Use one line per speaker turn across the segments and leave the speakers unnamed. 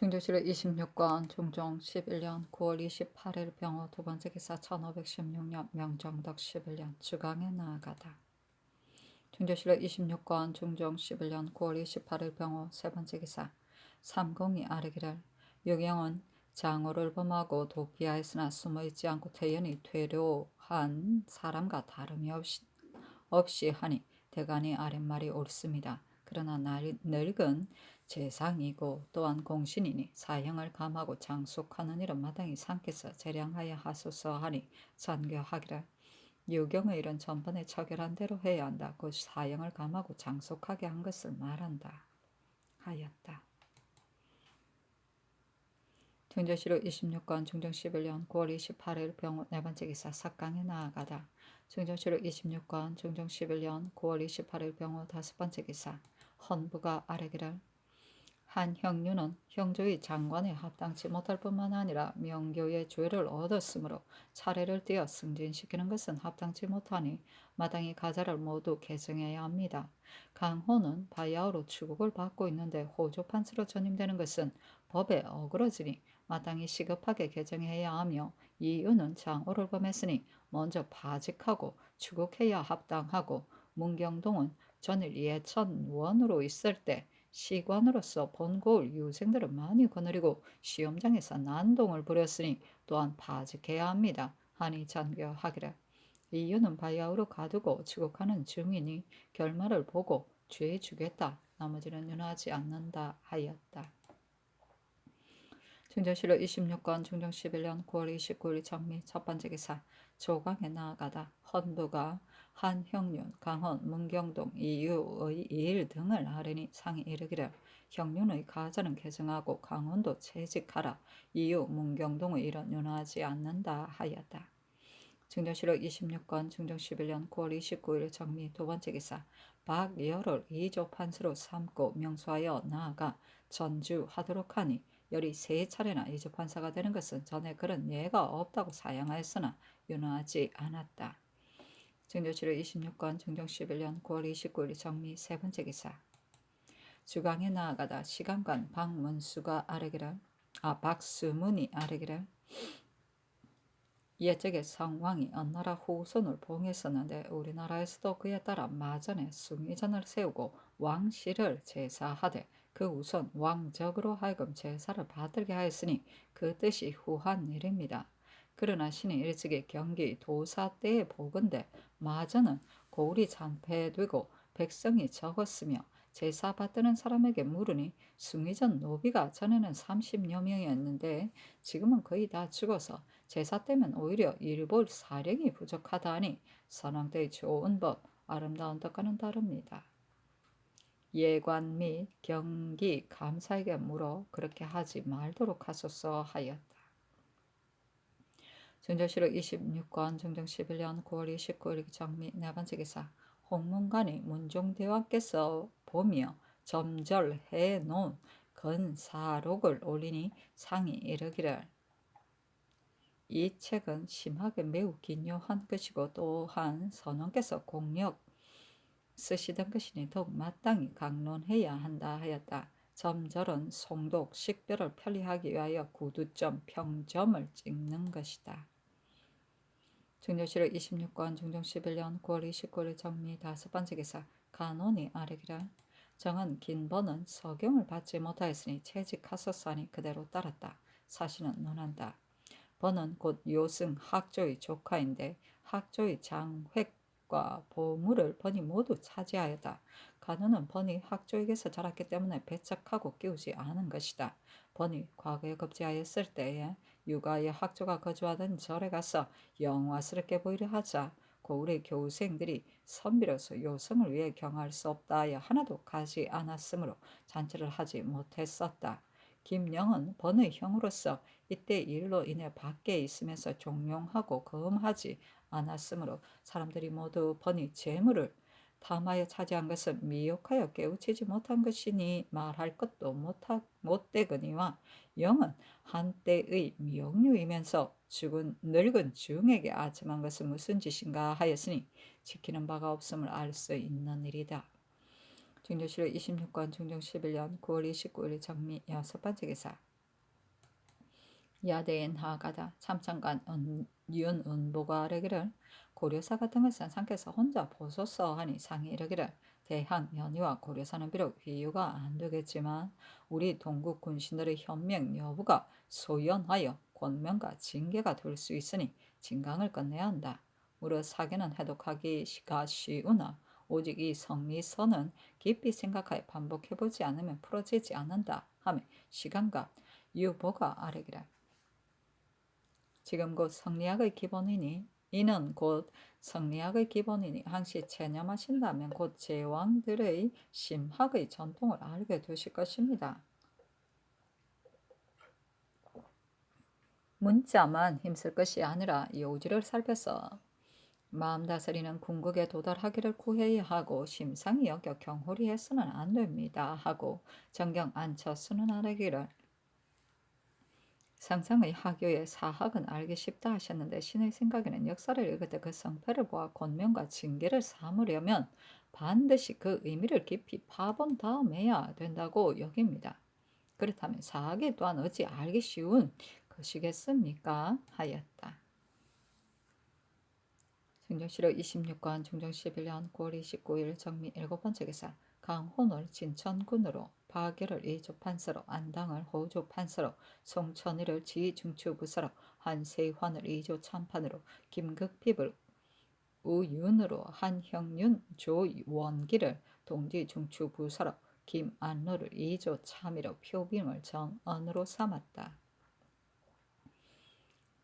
중조실록 26권 종종 11년 9월 28일 병호 두 번째 기사 1516년 명정덕 11년 주강에 나아가다. 중조실록 26권 종종 11년 9월 28일 병호 세 번째 기사 삼공이 아뢰기를 유경은 장호를 범하고 도피하였으나 숨어있지 않고 태연히 퇴로한 사람과 다름이 없이 하니 대간이 아랫말이 옳습니다. 그러나 늙은 재상이고 또한 공신이니 사형을 감하고 장속하는 일은 마땅히 상께서 재량하여 하소서 하니 전교하기를 유경의 일은 전번에 처결한 대로 해야 한다. 곧 사형을 감하고 장속하게 한 것을 말한다 하였다. 중조실록 26권 중정 11년 9월 28일 병호 네 번째 기사 삭강에 나아가다. 중조실록 26권 중정 11년 9월 28일 병호 다섯 번째 기사 헌부가 아뢰기를 한 형류는 형조의 장관에 합당치 못할 뿐만 아니라 명교의 죄를 얻었으므로 차례를 띄어 승진시키는 것은 합당치 못하니 마땅히 가자를 모두 개정해야 합니다. 강호는 바야흐로 추국을 받고 있는데 호조판치로 전임되는 것은 법에 어그러지니 마땅히 시급하게 개정해야 하며 이유는 장호를 범했으니 먼저 파직하고 추국해야 합당하고 문경동은 전일 예천 원으로 있을 때 시관으로서 본고을 유생들을 많이 거느리고 시험장에서 난동을 부렸으니 또한 파직해야 합니다. 하니 전교하기를 이유는 바야흐로 가두고 추국하는 중이니 결말을 보고 죄 주겠다. 나머지는 윤하지 않는다 하였다. 중정실록 26권 중정 11년 9월 29일 정미 첫 번째 기사 조강에 나아가다. 헌부가 한형륜, 강헌, 문경동, 이유의 일 등을 하려니 상이 이르기를 형륜의 가자는 개정하고 강헌도 채직하라. 이유, 문경동의 일은 윤하지 않는다 하였다. 중정실록 26권 중정 11년 9월 29일 정미 두 번째 기사 박열을 이조 판수로 삼고 명수하여 나아가 전주하도록 하니 열이 세 차례나 이조 판사가 되는 것은 전에 그런 예가 없다고 사양하였으나 윤허하지 않았다. 중조실록 26권 중정 11년 9월 29일 정미 세 번째 기사 주강에 나아가다 시간관 박수문이 아뢰기를 옛적에 성왕이 언나라 후손을 봉했었는데 우리나라에서도 그에 따라 마전에 숭의전을 세우고 왕실을 제사하되 그 우선 왕적으로 하여금 제사를 받들게 하였으니 그 뜻이 후한 일입니다. 그러나 신이 일찍이 경기 도사 때에 보건대 마전은 고을이 잔패되고 백성이 적었으며 제사 받드는 사람에게 물으니 숭의전 노비가 전에는 30여 명이었는데 지금은 거의 다 죽어서 제사 때면 오히려 일볼 사령이 부족하다 하니 선왕 때의 좋은 법, 아름다운 뜻과는 다릅니다. 예관 및 경기 감사에게 물어 그렇게 하지 말도록 하소서 하였다. 중조실록 26권 중정 11년 9월 29일 정미 네 번째 기사 홍문관이 문종대왕께서 보며 점절해 놓은 건사록을 올리니 상이 이르기를 이 책은 심하게 매우 기묘한 것이고 또한 선왕께서 공력 쓰시던 것이니 더욱 마땅히 강론해야 한다 하였다. 점절은 송독, 식별을 편리하기 위하여 구두점, 평점을 찍는 것이다. 중조실록 26권 중종 11년 9월 29일 정미 다섯 번째 기사 간원이 아뢰기를 정은 긴번은 서경을 받지 못하였으니 채직하소서하니 그대로 따랐다. 사실은 논한다. 번은 곧 요승 학조의 조카인데 학조의 장획과 보물을 번이 모두 차지하였다. 간호는 번이 학조에게서 자랐기 때문에 배척하고 끼우지 않은 것이다. 번이 과거에 급제하였을 때에 육아의 학조가 거주하던 절에 가서 영화스럽게 보이려 하자 고을의 교생들이 선비로서 요성을 위해 경할 수 없다 하여 하나도 가지 않았으므로 잔치를 하지 못했었다. 김영은 번의 형으로서 이때 일로 인해 밖에 있으면서 종용하고 거음하지 않았으므로 사람들이 모두 번이 재물을 탐하여 차지한 것은 미혹하여 깨우치지 못한 것이니 말할 것도 못되거니와 영은 한때의 미혹류이면서 죽은 늙은 중에게 아첨한 것은 무슨 짓인가 하였으니 지키는 바가 없음을 알 수 있는 일이다. 중조실록 26권 중종 11년 9월 29일 정미 여섯 번째 기사 야대인 하가다 참창간 윤은보가 이르기를 고려사 같은 것은 상께서 혼자 보소서 하니 상이 이르기를 대항 연희와 고려사는 비록 회유가 안 되겠지만 우리 동국 군신들의 현명 여부가 소연하여 권명과 징계가 될 수 있으니 진강을 끝내야 한다. 무릇 사기는 해독하기가 쉬우나 오직 이 성리선은 깊이 생각하여 반복해보지 않으면 풀어지지 않는다 하며 시간과 유보가 아래기를 지금 곧 성리학의 기본이니 이는 곧 성리학의 기본이니 항시 체념하신다면 곧 제왕들의 심학의 전통을 알게 되실 것입니다. 문자만 힘쓸 것이 아니라 요지를 살펴서 마음 다스리는 궁극에 도달하기를 구해야 하고 심상이 여겨 경홀히 해서는 안 됩니다 하고 정경 앉혀서는 아래기를 상상의 하교의 사학은 알기 쉽다 하셨는데 신의 생각에는 역사를 읽을 때 그 성패를 보아 권명과 징계를 삼으려면 반드시 그 의미를 깊이 파본 다음에야 된다고 여깁니다. 그렇다면 사학이 또한 어찌 알기 쉬운 것이겠습니까? 하였다. 정정실록 26관 중정 11년 9월 29일 정미 7번째 기사 강혼을 진천군으로 박열을 이조판서로 안당을 호조판서로 송천일을 지중추부서로 한세환을 이조참판으로 김극핍을 우윤으로 한형윤 조원기를 동지중추부서로 김안로를 이조참의로 표빙을 정언으로 삼았다.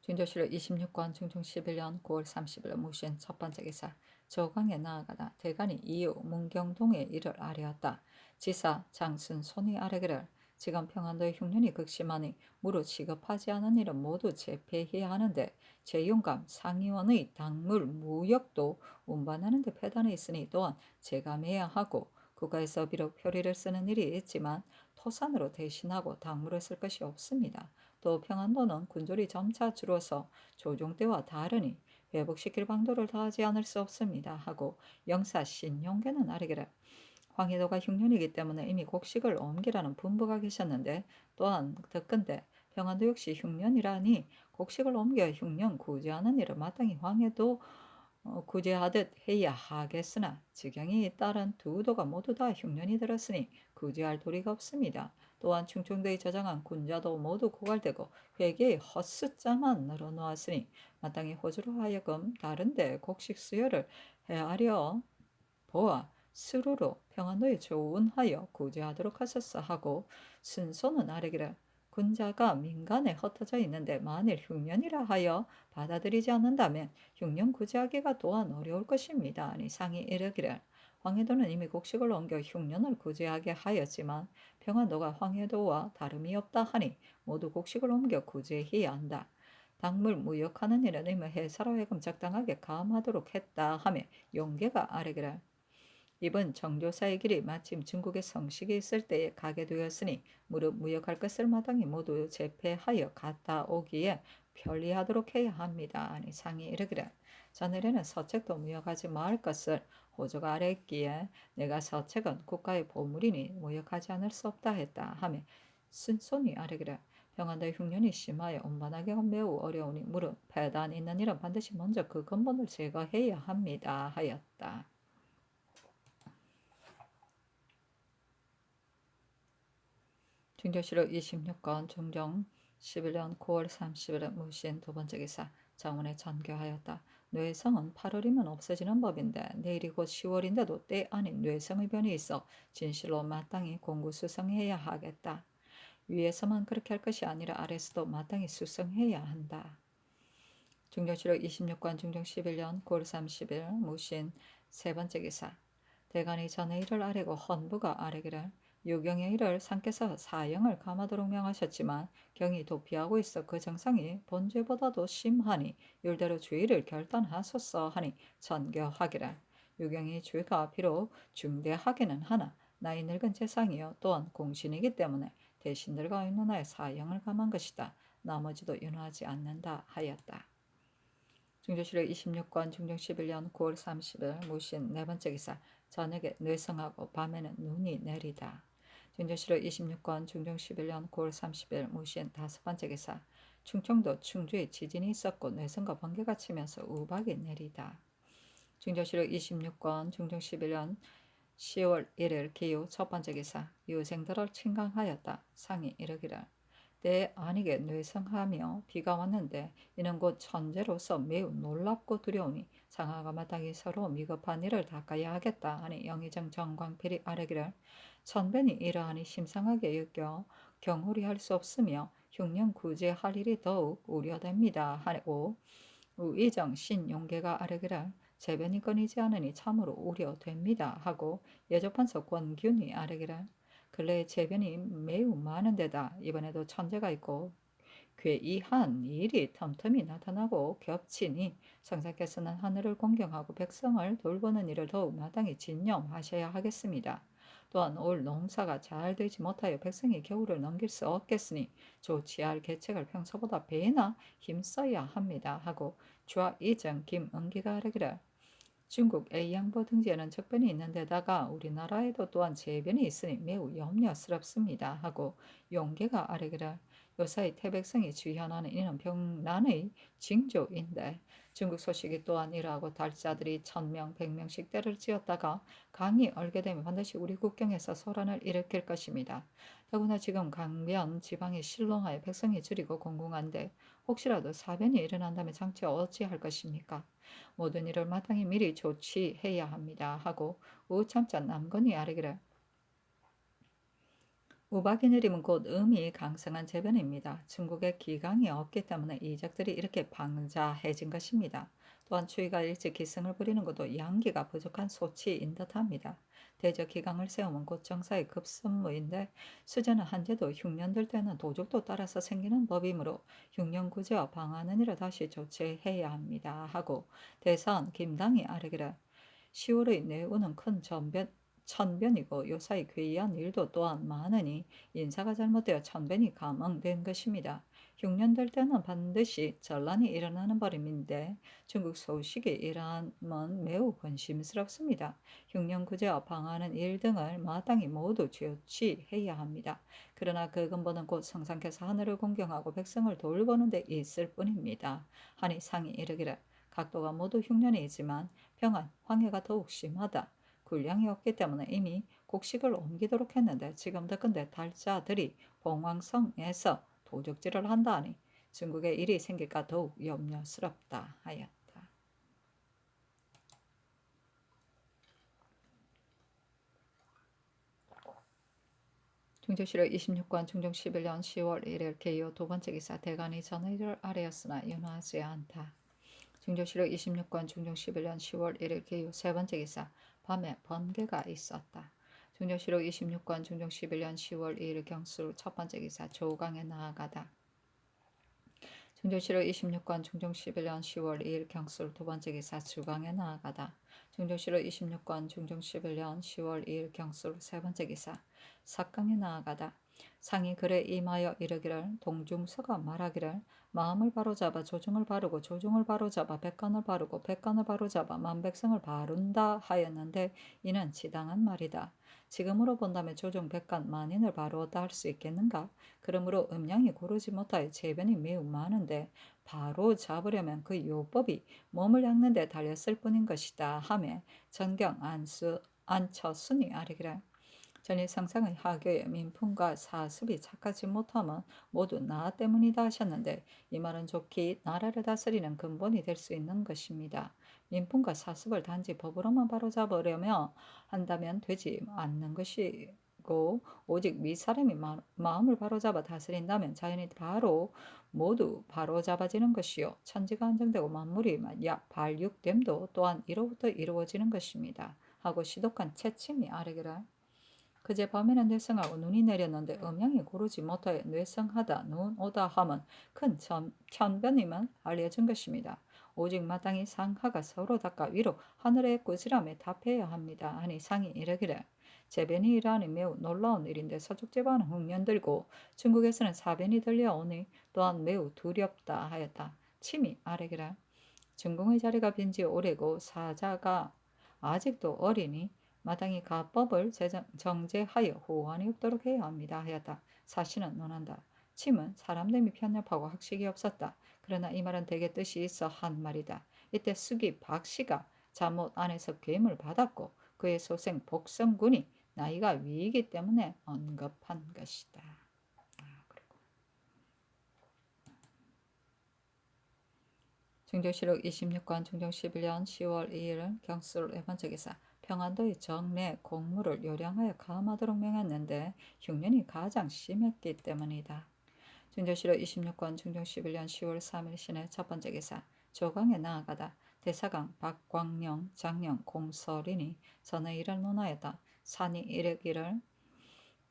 준조실록 26권 중종 11년 9월 30일 무신 첫 번째 기사 저강에 나아가다 대간이 이후 문경동에 이를 아뢰었다. 지사 장순 손이 아뢰기를 지금 평안도의 흉년이 극심하니 무릇 시급하지 않은 일은 모두 제폐해야 하는데 재용감 상의원의 당물 무역도 운반하는 데 폐단해 있으니 또한 제감해야 하고 국가에서 비록 표리를 쓰는 일이 있지만 토산으로 대신하고 당물을 쓸 것이 없습니다. 또 평안도는 군졸이 점차 줄어서 조종 때와 다르니 회복시킬 방도를 다하지 않을 수 없습니다 하고 영사 신용계는 아래기를 황해도가 흉년이기 때문에 이미 곡식을 옮기라는 분부가 계셨는데 또한 듣건대 평안도 역시 흉년이라니 곡식을 옮겨 흉년 구제하는 일을 마땅히 황해도 구제하듯 해야 하겠으나 지경이 따른 두 도가 모두 다 흉년이 들었으니 구제할 도리가 없습니다. 또한 충청도에 저장한 군자도 모두 고갈되고 회계에 헛숫자만 늘어놓았으니 마땅히 호주로 하여금 다른데 곡식 수여를 헤아려 보아 스루로 평안도에 조운하여 구제하도록 하셨사 하고 순서는 아래기를 군자가 민간에 흩어져 있는데 만일 흉년이라 하여 받아들이지 않는다면 흉년 구제하기가 또한 어려울 것입니다. 아니 상이 이르기를 황해도는 이미 곡식을 옮겨 흉년을 구제하게 하였지만 평안도가 황해도와 다름이 없다 하니 모두 곡식을 옮겨 구제해야 한다. 당물 무역하는 일은 이미 해사로 하여금 적당하게 감하도록 했다 하며 용계가 아뢰기를 이번 정조사의 길이 마침 중국의 성식이 있을 때에 가게 되었으니 무릇 무역할 것을 마땅히 모두 제패하여 갔다 오기에 편리하도록 해야 합니다. 아니 상이 이르기를 자네에는 서책도 무역하지 말 것을 호조가 아뢰기에 내가 서책은 국가의 보물이니 무역하지 않을 수 없다 했다 하며 순손이 아뢰기를 평안도의 흉년이 심하여 운반하기가 매우 어려우니 무릇 폐단 있는 일은 반드시 먼저 그 근본을 제거해야 합니다 하였다. 중조실록 26건 중정 11년 9월 30일 무신 두 번째 기사 장원에 전교하였다. 뇌성은 8월이면 없어지는 법인데 내일이 곧 10월인데도 때 아닌 뇌성의 변이 있어 진실로 마땅히 공구수성해야 하겠다. 위에서만 그렇게 할 것이 아니라 아래서도 마땅히 수성해야 한다. 중정실록 26관 중정 11년 9월 30일 무신 세 번째 기사 대간이 전의 일을 아뢰고 헌부가 아뢰기를 유경의 일을 상께서 사형을 감하도록 명하셨지만 경이 도피하고 있어 그 정상이 본죄보다도 심하니 율대로 주의를 결단하소서 하니 전교하기를 유경의 죄가 비록 중대하기는 하나 나이 늙은 재상이요 또한 공신이기 때문에 대신들과 의논하여 사형을 감한 것이다. 나머지도 윤호하지 않는다 하였다. 중조실록 26권 중정 11년 9월 30일 무신 네 번째 기사 저녁에 뇌성하고 밤에는 눈이 내리다. 중조실록 26권 중종 11년 9월 30일 무시인 5번째 기사. 충청도 충주에 지진이 있었고 뇌성과 번개가 치면서 우박이 내리다. 중조실록 26권 중종 11년 10월 1일 기후 첫 번째 기사. 유생들을 침강하였다. 상이 이르기를 때 아니게 뇌성하며 비가 왔는데 이는 곧 천재로서 매우 놀랍고 두려우니 상하가 마땅히 서로 미급한 일을 닦아야 하겠다 하니 영의정 정광필이 아뢰기를 천변이 이러하니 심상하게 여겨 경홀히 할 수 없으며 흉년 구제할 일이 더욱 우려됩니다 하고 우의정 신용계가 아뢰기를 재변이 끊이지 않으니 참으로 우려됩니다 하고 예조판서 권균이 아뢰기를 근래에 재변이 매우 많은 데다 이번에도 천재가 있고 괴이한 일이 틈틈이 나타나고 겹치니 성상께서는 하늘을 공경하고 백성을 돌보는 일을 더욱 마땅히 진념하셔야 하겠습니다. 또한 올 농사가 잘 되지 못하여 백성이 겨울을 넘길 수 없겠으니 좋지 않을 계책을 평소보다 배나 힘써야 합니다 하고 좌이정 김은기가 하기를 중국 A양보 등지에는 적변이 있는 데다가 우리나라에도 또한 재변이 있으니 매우 염려스럽습니다 하고 용계가 아뢰기를 요사이 태백성이 주현하는 이는 병난의 징조인데 중국 소식이 또한 이러하고 달자들이 1000명 100명씩 때를 지었다가 강이 얼게 되면 반드시 우리 국경에서 소란을 일으킬 것입니다. 더구나 지금 강변 지방이 실롱하여 백성이 줄이고 공공한데 혹시라도 사변이 일어난다면 장차 어찌할 것입니까? 모든 일을 마땅히 미리 조치해야 합니다 하고 우참자 남건이 아뢰기를 우박이 내리면 곧 음이 강성한 재변입니다. 중국에 기강이 없기 때문에 이적들이 이렇게 방자해진 것입니다. 또한 추위가 일찍 기승을 부리는 것도 양기가 부족한 소치인 듯합니다. 대저 기강을 세우면 곧 정사의 급선무인데 수저는 한제도 흉년들 때는 도죽도 따라서 생기는 법이므로 흉년 구제와 방하는 일을 다시 조치해야 합니다 하고 대선 김당이 아뢰기를 10월의 내우는 큰 천변이고 요사이 괴이한 일도 또한 많으니 인사가 잘못되어 천변이 감응된 것입니다. 흉년될 때는 반드시 전란이 일어나는 바람인데 중국 소식이 이러함은 매우 근심스럽습니다. 흉년 구제와 방하는 일 등을 마땅히 모두 조치해야 합니다. 그러나 그 근본은 곧 성상께서 하늘을 공경하고 백성을 돌보는 데 있을 뿐입니다. 하니 상이 이르기를 각도가 모두 흉년이 있지만 평안, 황해가 더욱 심하다. 군량이 없기 때문에 이미 곡식을 옮기도록 했는데 지금 더군데 달자들이 봉황성에서 도적질을 한다 하니 중국에 일이 생길까 더욱 염려스럽다 하였다. 중조실록 26권 중종 11년 10월 1일 개요 두 번째 기사 대간이 전의를 아뢰었으나 윤하지 않다. 중조실록 26권 중종 11년 10월 1일 개요 세 번째 기사 밤에 번개가 있었다. 중조실록 26권 중종 11년 10월 2일 경수 첫 번째 기사 조강에 나아가다. 중조실록 26권 중종 11년 10월 2일 경수 두 번째 기사 주강에 나아가다. 중조실록 26권 중종 11년 10월 2일 경수 세 번째 기사 사강에 나아가다. 상이 글에 임하여 이르기를 동중서가 말하기를 마음을 바로잡아 조중을 바르고 조중을 바로잡아 백관을 바르고 백관을 바로잡아 만백성을 바른다 하였는데 이는 지당한 말이다. 지금으로 본다면 조중 백관 만인을 바루었다 할 수 있겠는가? 그러므로 음양이 고르지 못하여 재변이 매우 많은데 바로 잡으려면 그 요법이 몸을 닦는 데 달렸을 뿐인 것이다 하며 전경 안처순이 아뢰기를 전일 상상의 하교의 민풍과 사습이 착하지 못함은 모두 나 때문이다 하셨는데 이 말은 좋게 나라를 다스리는 근본이 될 수 있는 것입니다. 민풍과 사습을 단지 법으로만 바로잡으려며 한다면 되지 않는 것이고 오직 윗사람이 마음을 바로잡아 다스린다면 자연이 바로 모두 바로잡아지는 것이요 천지가 안정되고 만물이 발육됨도 또한 이로부터 이루어지는 것입니다. 하고 시독한 채침이 아뢰기를 그제 밤에는 뇌성하고 눈이 내렸는데 음양이 고르지 못하여 뇌성하다 눈 오다 함은 큰 천변임을 알려준 것입니다. 오직 마땅히 상하가 서로 닦아 위로 하늘의 꾸지람에 답해야 합니다. 하니 상이 이르기를 재변이 일하니 매우 놀라운 일인데 서쪽 지방은 흉년들고 중국에서는 사변이 들려오니 또한 매우 두렵다 하였다. 침이 아뢰기를 중궁의 자리가 빈지 오래고 사자가 아직도 어리니 마땅히 가법을 정제하여 호환이 없도록 해야 합니다 하였다. 사신은 논한다. 침은 사람됨이 편협하고 학식이 없었다. 그러나 이 말은 되게 뜻이 있어 한 말이다. 이때 숙이 박씨가 잠옷 안에서 괴임을 받았고 그의 소생 복성군이 나이가 위이기 때문에 언급한 것이다. 중조실록 26권 중종 11년 10월 2일 경술 네 번째 기사 평안도의 정내 공무를 요량하여 가함하도록 명했는데 흉년이 가장 심했기 때문이다. 중조실록 26권 중종 11년 10월 3일 신의 첫 번째 기사 조강에 나아가다 대사강 박광령 장령 공설인이 전에 이를 논하였다. 산이 이르기를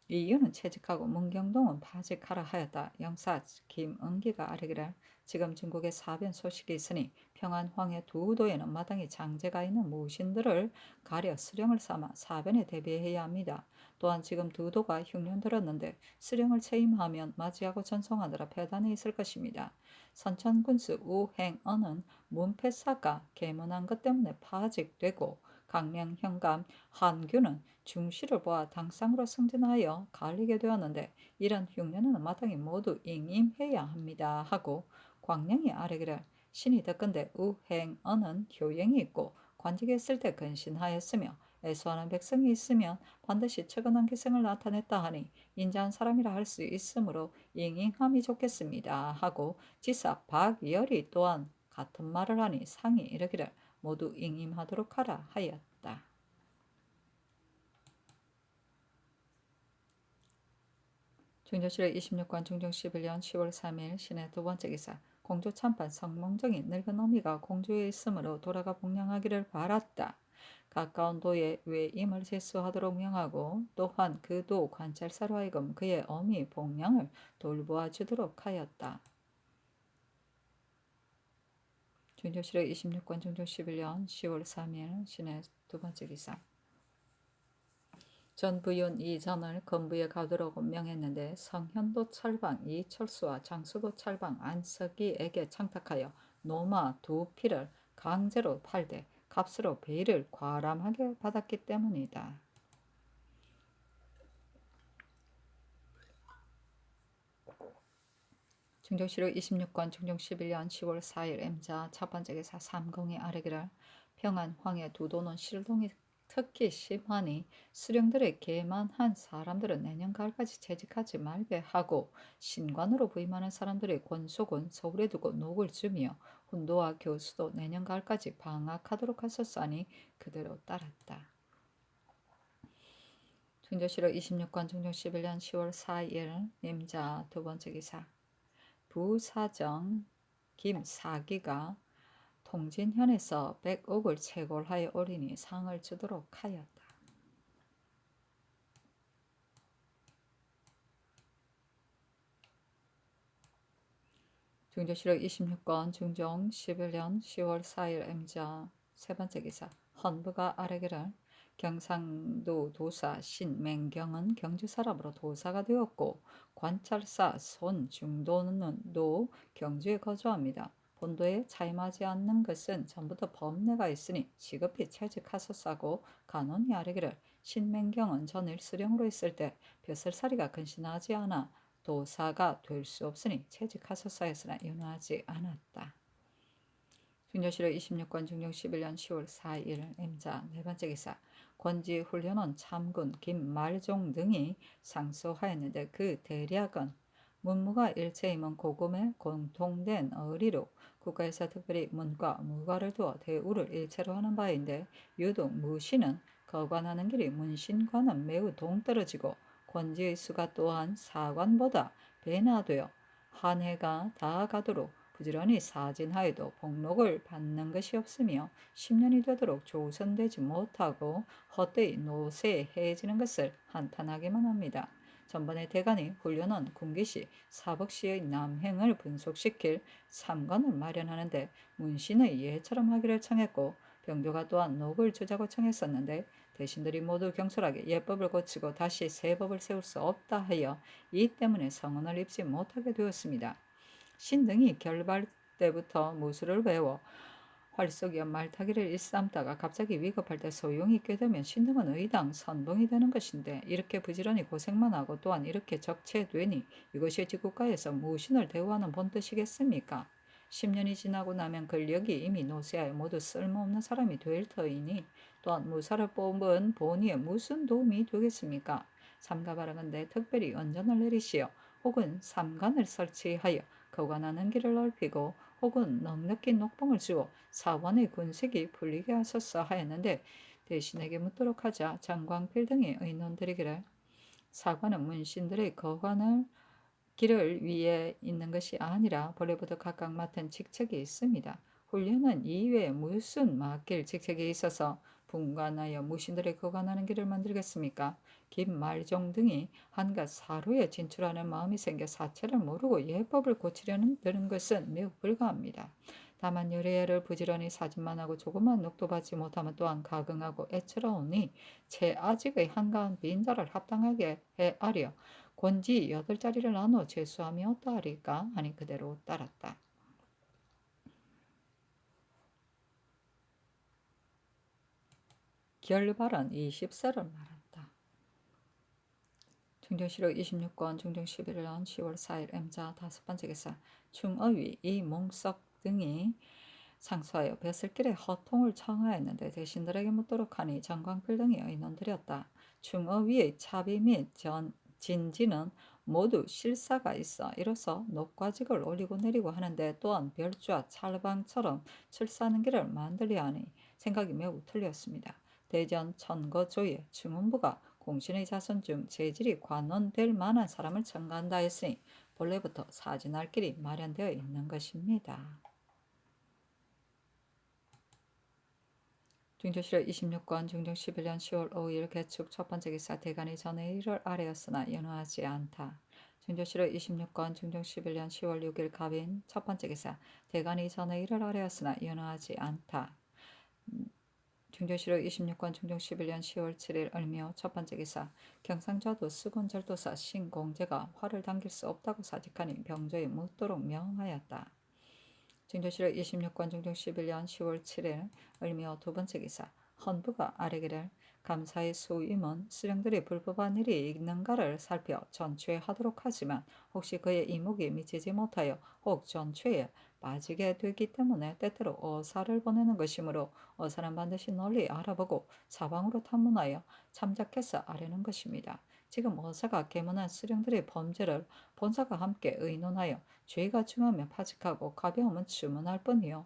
이유는 채직하고 문경동은 파직하라 하였다. 영사 김은기가 아뢰기를 지금 중국에 사변 소식이 있으니 평안 황해 두 도에는 마땅히 장제가 있는 무신들을 가려 수령을 삼아 사변에 대비해야 합니다. 또한 지금 두 도가 흉년 들었는데 수령을 체임하면 맞이하고 전송하느라 패단에 있을 것입니다. 선천군수 우행언은 문패사가 계문한 것 때문에 파직되고 강령 현감 한규는 중시를 보아 당상으로 승진하여 갈리게 되었는데 이런 흉년은 마땅히 모두 잉임해야 합니다 하고 광령이 아뢰기를 신이 듣건대 우행언은 효행이 있고 관직에 있을 때 근신하였으며 애수하는 백성이 있으면 반드시 처근한 기생을 나타냈다 하니 인자한 사람이라 할 수 있으므로 잉잉함이 좋겠습니다 하고 지사 박열이 또한 같은 말을 하니 상이 이르기를 모두 잉임하도록 하라 하였다. 중조실록 26권 중종 11년 10월 3일 신의 두 번째 기사 공조 참판 성몽정이 늙은 어미가 공주에 있으므로 돌아가 복령하기를 바랐다. 가까운 도에 외임을 제수하도록 명하고 또한 그 도 관찰사로 하여금 그의 어미 복령을 돌보아 주도록 하였다. 중조실록 26권 중종 11년 10월 3일 신의 두 번째 기사 전 부윤 이전을 건부에 가두라고 명했는데 성현도 찰방 이철수와 장수도 찰방 안석이에게 청탁하여 노마 두 피를 강제로 팔되 값으로 베일을 과람하게 받았기 때문이다. 중종실록 26권 중종 11년 10월 4일 M자 첫 번째 기사 삼공이 아뢰기를 평안 황해 두 도는 실동이 특히 심하니 수령들의 계만한 사람들은 내년 가을까지 재직하지 말게 하고 신관으로 부임하는 사람들의 권속은 서울에 두고 녹을 주며 훈도와 교수도 내년 가을까지 방학하도록 하셨사니 그대로 따랐다. 중조실록 26권 중종 11년 10월 4일 임자 두 번째 기사 부사정 김사기가 통진현에서 100억을 채굴하여 올리니 상을 주도록 하였다. 중조실록 26권 중종 11년 10월 4일 M자 세 번째 기사 헌부가 아뢰기를 경상도 도사 신맹경은 경주 사람으로 도사가 되었고 관찰사 손중도는도 경주에 거주합니다. 본도에 차임하지 않는 것은 전부터 법례가 있으니 시급히 채직하소서고 간원이 아뢰기를 신맹경은 전일 수령으로 있을 때 벼슬살이가 근신하지 않아 도사가 될 수 없으니 채직하소서였으나 윤호하지 않았다. 중조실록 26권 중종 11년 10월 4일 M자 네 번째 기사 권지훈련원 참군 김말종 등이 상소하였는데 그 대략은 문무가 일체임은 고금의 공통된 의리로 국가에서 특별히 문과 무과를 두어 대우를 일체로 하는 바인데 유독 무신은 거관하는 길이 문신과는 매우 동떨어지고 권지의 수가 또한 사관보다 배나 되어 한 해가 다 가도록 부지런히 사진하여도 복록을 받는 것이 없으며 10년이 되도록 조선되지 못하고 헛되이 노쇠해지는 것을 한탄하기만 합니다. 전번에 대간이 훈련원 군기시 사복시의 남행을 분속시킬 삼관을 마련하는데 문신의 예처럼 하기를 청했고 병조가 또한 녹을 주자고 청했었는데 대신들이 모두 경솔하게 예법을 고치고 다시 새 법을 세울 수 없다 하여 이 때문에 성언을 입지 못하게 되었습니다. 신등이 결발 때부터 무술을 배워 활쏘기와 말타기를 일삼다가 갑자기 위급할 때 소용이 꾀되면 신등은 의당 선봉이 되는 것인데 이렇게 부지런히 고생만 하고 또한 이렇게 적체되니 이것이 지국가에서 무신을 대우하는 본뜻이겠습니까? 10년이 지나고 나면 근력이 이미 노쇠하여 모두 쓸모없는 사람이 될 터이니 또한 무사를 뽑은 본의에 무슨 도움이 되겠습니까? 삼가바라건대 특별히 언전을 내리시어 혹은 삼간을 설치하여 거관하는 길을 넓히고 혹은 넉넉히 녹봉을 주어 사원의 군색이 풀리게 하소서 하였는데 대신에게 묻도록 하자 장광필 등의 의논들이기를 사관은 문신들의 거관을 길을 위에 있는 것이 아니라 본래부터 각각 맡은 직책이 있습니다. 훈련은 이외에 무슨 맡길 직책이 있어서 분간하여 무신들의 거관하는 길을 만들겠습니까? 김말종 등이 한갓 사로에 진출하는 마음이 생겨 사체를 모르고 예법을 고치려는 드는 것은 매우 불가합니다. 다만 여래를 부지런히 사진만 하고 조금만 녹도받지 못하면 또한 가긍하고 애처로우니 채 아직의 한가한 빈자를 합당하게 해하려 권지 8자리를 나눠 제수함이 어떠하리까 하니 그대로 따랐다. 결발은 20세를 말한다. 중정실록 26권 중정 11년 10월 4일 M자 5번째 기사 충어위 이몽석 등이 상소하여 뱃슬길에 허통을 청하였는데 대신들에게 묻도록 하니 정광필 등이 의논드렸다. 충어위의 차비 및 진지는 모두 실사가 있어 이로써 녹과직을 올리고 내리고 하는데 또한 별주와 찰방처럼 출사하는 길을 만들려 하니 생각이 매우 틀렸습니다. 대전 천거조의 충원부가 공신의 자손 중 재질이 관원될 만한 사람을 청구한다 했으니 본래부터 사진할 길이 마련되어 있는 것입니다. 중조실록 26권 중종 11년 10월 5일 개축 첫번째 기사 대간이 전에 일을 아래였으나 연호하지 않다. 중조실록 26권 중종 11년 10월 6일 갑인 첫번째 기사 대간이 전에 일을 아래였으나 연호하지 않다. 중조실록 26권 중종 11년 10월 7일 을묘 첫번째 기사 경상좌도 수군절도사 신공제가 화를 당길 수 없다고 사직하니 병조에 묻도록 명하였다. 중조실록 26권 중종 11년 10월 7일 을묘 두번째 기사 헌부가 아뢰기를 감사의 수임은 수령들이 불법한 일이 있는가를 살펴 전취하도록 하지만 혹시 그의 이목이 미치지 못하여 혹 전취에 빠지게 되기 때문에 때때로 어사를 보내는 것이므로 어사는 반드시 널리 알아보고 사방으로 탐문하여 참작해서 아뢰는 것입니다. 지금 어사가 계문한 수령들의 범죄를 본사가 함께 의논하여 죄가 중하면 파직하고 가벼우면 주문할 뿐이요.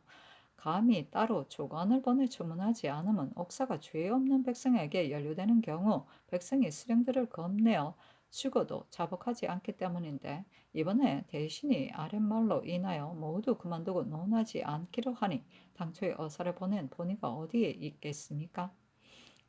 감히 따로 조관을 보내 주문하지 않으면 옥사가 죄 없는 백성에게 연루되는 경우 백성이 수령들을 겁내어 죽어도 자복하지 않기 때문인데 이번에 대신이 아랫말로 인하여 모두 그만두고 논하지 않기로 하니 당초에 어사를 보낸 본의가 어디에 있겠습니까?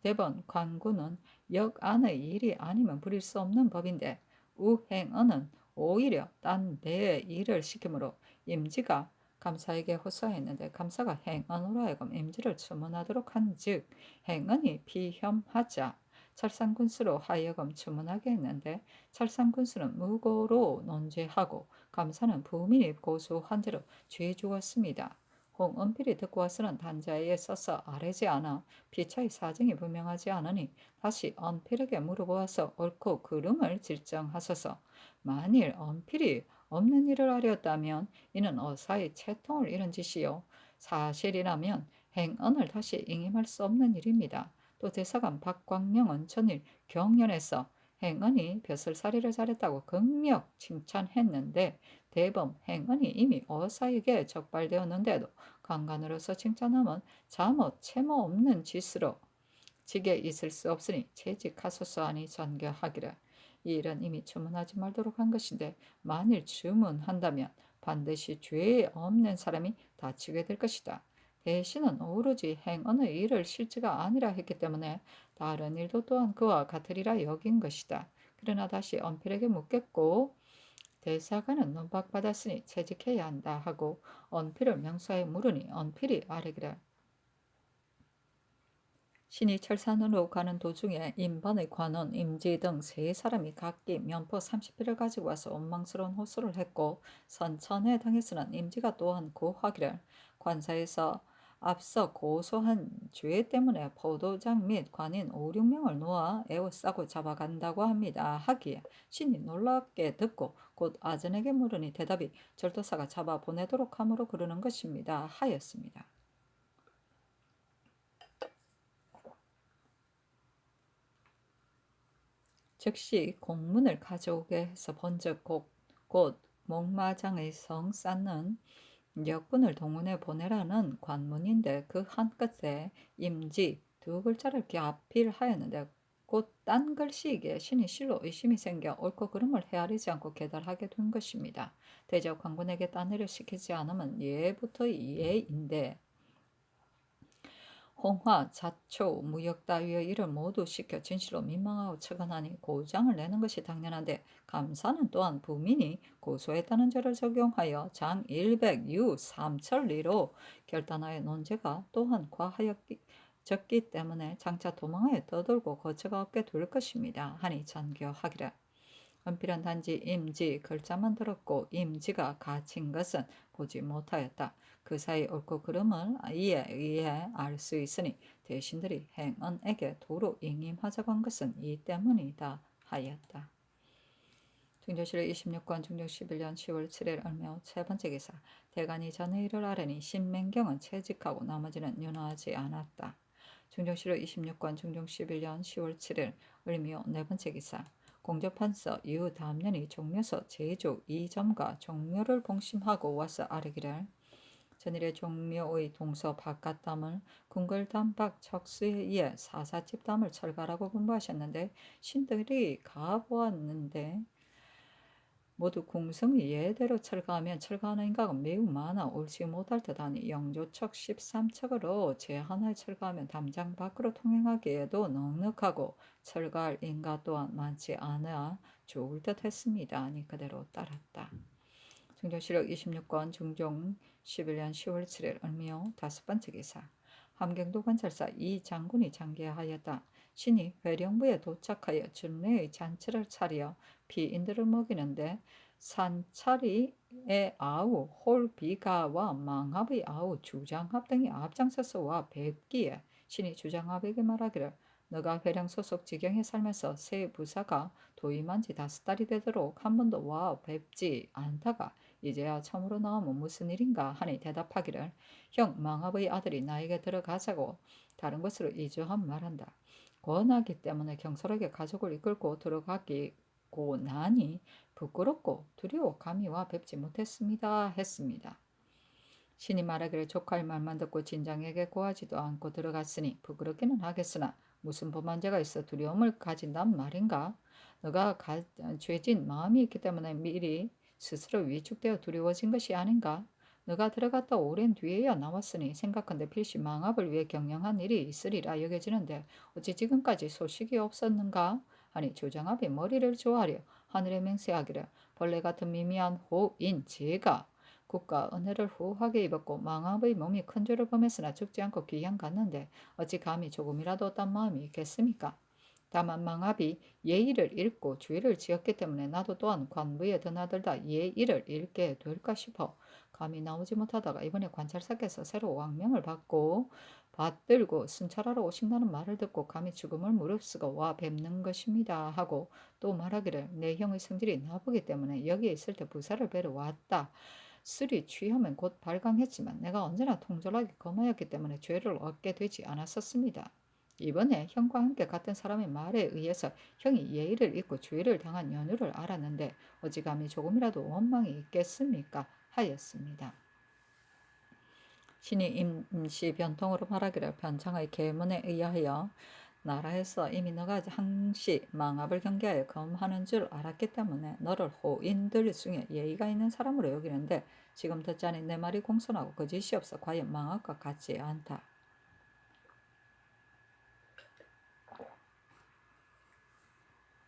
대번 관구는 역 안의 일이 아니면 부릴 수 없는 법인데 우행언은 오히려 딴 데의 일을 시키므로 임지가 감사에게 호소했는데 감사가 행언으로 하여금 임지를 주문하도록 한즉 행언이 비혐하자 철산군수로 하여금 주문하게 했는데 철산군수는 무고로 논죄하고 감사는 부민이 고소한 대로 죄 죽었습니다. 홍은필이 듣고 와서는 단자에 써서 아뢰지 않아 피차의 사정이 분명하지 않으니 다시 언필에게 물어보아서 옳고 그름을 질정하소서. 만일 언필이 없는 일을 하렸다면 이는 어사의 채통을 잃은 짓이요 사실이라면 행언을 다시 ing임할 수 없는 일입니다. 또 대사관 박광명은 전일 경연에서 행언이 벼슬살이를 잘했다고 극력 칭찬했는데 대범 행언이 이미 어사에게 적발되었는데도 강간으로서 칭찬하면 자못 채모 없는 짓으로 직에 있을 수 없으니 채직하소서 하니 전교하기를 이 일은 이미 주문하지 말도록 한 것인데 만일 주문한다면 반드시 죄 없는 사람이 다치게 될 것이다. 대신은 오로지 행언의 일을 실지가 아니라 했기 때문에 다른 일도 또한 그와 같으리라 여긴 것이다. 그러나 다시 언필에게 묻겠고 대사관은 논박받았으니 채직해야 한다 하고 언필을 명사에 물으니 언필이 아뢰기를 신이 철산으로 가는 도중에 임번의 관원, 임지 등 세 사람이 각기 면포 30필을 가지고 와서 원망스러운 호소를 했고 선천에 당해서는 임지가 또한 고하기를 관사에서 앞서 고소한 죄 때문에 포도장 및 관인 5, 6명을 놓아 에워싸고 잡아간다고 합니다. 하기에 신이 놀랍게 듣고 곧 아전에게 물으니 대답이 절도사가 잡아 보내도록 함으로 그러는 것입니다. 하였습니다. 즉시 공문을 가져오게 해서 본즉 곧 목마장의 성 쌓는 역군을 동원해 보내라는 관문인데 그 한 끝에 임지 두 글자를 기필하였는데 곧 딴 글씨이기에 신이 실로 의심이 생겨 옳고 그름을 헤아리지 않고 계달하게 된 것입니다. 대저 관군에게 딴 일을 시키지 않으면 예부터의 예인데 홍화, 자초, 무역 따위의 일을 모두 시켜 진실로 민망하고 처근하니 고장을 내는 것이 당연한데 감사는 또한 부민이 고소했다는 죄를 적용하여 장 100유 3천리로 결단하여 논제가 또한 과하였기 때문에 장차 도망하여 떠돌고 거처가 없게 될 것입니다. 하니 전교하기를 은필은 단지 임지 글자만 들었고 임지가 갇힌 것은 보지 못하였다. 그 사이 옳고 그름을 이에 의해 알 수 있으니 대신들이 행언에게 도로 ing임하자고 한 것은 이 때문이다 하였다. 중조실의 26권 중조 11년 10월 7일 을묘 세 번째 기사. 대간이 전의 일을 아뢰니 신맹경은 채직하고 나머지는 윤허하지 않았다. 중조실의 26권 중종 11년 10월 7일 을묘 네 번째 기사. 공조판서 이후 다음 년이 종묘서 제조 2점과 종묘를 봉심하고 와서 아뢰기를 전일의 종묘의 동서 바깥담을 궁궐담박 척수에 의해 사사집담을 철가라고 분부하셨는데 신들이 가보았는데 모두 궁성이 예대로 철거하면 철거하는 인각은 매우 많아 옳지 못할 듯하니 영조척 13척으로 제하나에 철거하면 담장 밖으로 통행하기에도 넉넉하고 철거할 인가 또한 많지 않아 좋을 듯 했습니다. 아니 그대로 따랐다. 중종실록 26권 중종 11년 10월 7일 을미호 다섯 번째 기사. 함경도 관찰사 이 장군이 장계하였다. 신이 회령부에 도착하여 준례의 잔치를 차려 피인들을 먹이는데 산차리의 아우 홀비가와 망합의 아우 주장합 등이 앞장서서 와 뵙기에 신이 주장합에게 말하기를 너가 회령 소속 지경에 살면서 새 부사가 도임한 지 5달이 되도록 한 번도 와 뵙지 않다가 이제야 처음으로 나오면 무슨 일인가 하니 대답하기를 형 망합의 아들이 나에게 들어가자고 다른 곳으로 이주한 말한다. 권하기 때문에 경솔하게 가족을 이끌고 들어가기고 나니 부끄럽고 두려워 감히 와 뵙지 못했습니다. 했습니다. 신이 말하기를 조카의 말만 듣고 진장에게 고하지도 않고 들어갔으니 부끄럽기는 하겠으나 무슨 범한 죄가 있어 두려움을 가진단 말인가? 너가 죄진 마음이 있기 때문에 미리 스스로 위축되어 두려워진 것이 아닌가? 너가 들어갔다 오랜 뒤에야 나왔으니 생각한데 필시 망합을 위해 경영한 일이 있으리라 여겨지는데 어찌 지금까지 소식이 없었는가? 하니 조장합이 머리를 조아려 하늘에 맹세하기를 벌레 같은 미미한 호인 제가 국가 은혜를 후하게 입었고 망합의 몸이 큰 죄를 범했으나 죽지 않고 귀양 갔는데 어찌 감히 조금이라도 어떤 마음이 있겠습니까? 다만 망합이 예의를 잃고 죄를 지었기 때문에 나도 또한 관부에 드나들다 예의를 잃게 될까 싶어 감히 나오지 못하다가 이번에 관찰사께서 새로 왕명을 받들고 순찰하러 오신다는 말을 듣고 감히 죽음을 무릅쓰고 와 뵙는 것입니다 하고 또 말하기를 내 형의 성질이 나쁘기 때문에 여기에 있을 때 부사를 뵈러 왔다. 술이 취하면 곧 발광했지만 내가 언제나 통솔하게 검하였기 때문에 죄를 얻게 되지 않았었습니다. 이번에 형과 함께 갔던 사람의 말에 의해서 형이 예의를 잊고 죄를 당한 연유를 알았는데 어지감히 조금이라도 원망이 있겠습니까? 하였습니다. 신이 임시 변통으로 말하기를 변창의 계문에 의하여 나라에서 이미 너가 항시 망합을 경계하여 검하는 줄 알았기 때문에 너를 호인들 중에 예의가 있는 사람으로 여기는데 지금 듣자니 내 말이 공손하고 거짓이 없어 과연 망합과 같지 않다.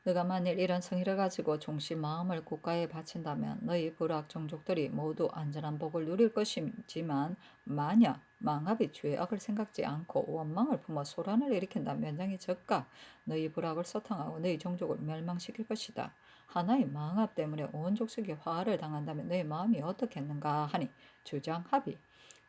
너가 만일 이런 성의를 가지고 종시 마음을 국가에 바친다면 너희 불악 종족들이 모두 안전한 복을 누릴 것이지만 만약 망합이 죄악을 생각지 않고 원망을 품어 소란을 일으킨다면 면장이 적가 너희 불악을 소탕하고 너희 종족을 멸망시킬 것이다. 하나의 망합 때문에 온 족속이 화를 당한다면 너희 마음이 어떻겠는가 하니 주장합이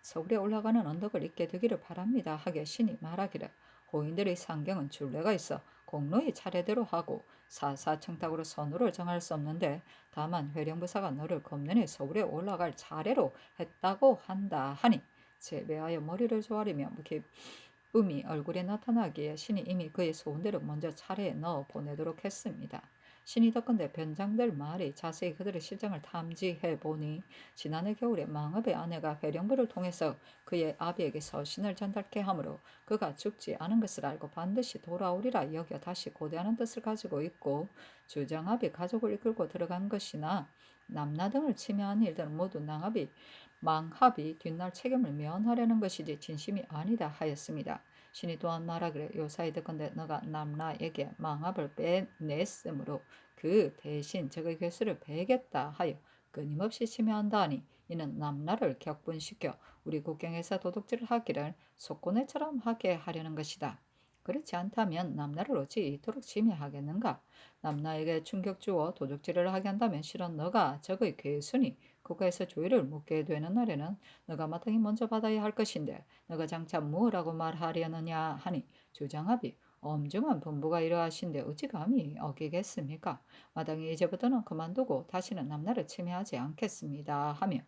서울에 올라가는 언덕을 잇게 되기를 바랍니다 하게 신이 말하기를 호인들의 상경은 줄례가 있어 공로의 차례대로 하고 사사청탁으로 선우를 정할 수 없는데 다만 회령부사가 너를 검문에 서울에 올라갈 차례로 했다고 한다 하니 재배하여 머리를 조아리며 기쁨이 얼굴에 나타나기에 신이 이미 그의 소원대로 먼저 차례에 넣어 보내도록 했습니다. 신이 덕건대 변장들 말이 자세히 그들의 실정을 탐지해 보니 지난해 겨울에 망업의 아내가 회령부를 통해서 그의 아비에게 서신을 전달케 하므로 그가 죽지 않은 것을 알고 반드시 돌아오리라 여겨 다시 고대하는 뜻을 가지고 있고 주장합이 가족을 이끌고 들어간 것이나 남나 등을 침해한 일들은 모두 망합이 뒷날 책임을 면하려는 것이지 진심이 아니다 하였습니다. 신이 또한 말하기를 요사이 듣건대 너가 남라에게 망합을 빼냈으므로 그 대신 적의 괴수를 베겠다 하여 끊임없이 침해한다 하니 이는 남라를 격분시켜 우리 국경에서 도둑질을 하기를 속고내처럼 하게 하려는 것이다. 그렇지 않다면 남나를 어찌 이토록 침해하겠는가? 남나에게 충격 주어 도둑질을 하게 한다면 실은 너가 적의 괴순이 국가에서 조의를 묻게 되는 날에는 너가 마땅히 먼저 받아야 할 것인데 너가 장차 무엇라고 말하려느냐 하니 주장합이 엄중한 분부가 이러하신데 어찌 감히 어기겠습니까? 마땅히 이제부터는 그만두고 다시는 남나를 침해하지 않겠습니다 하며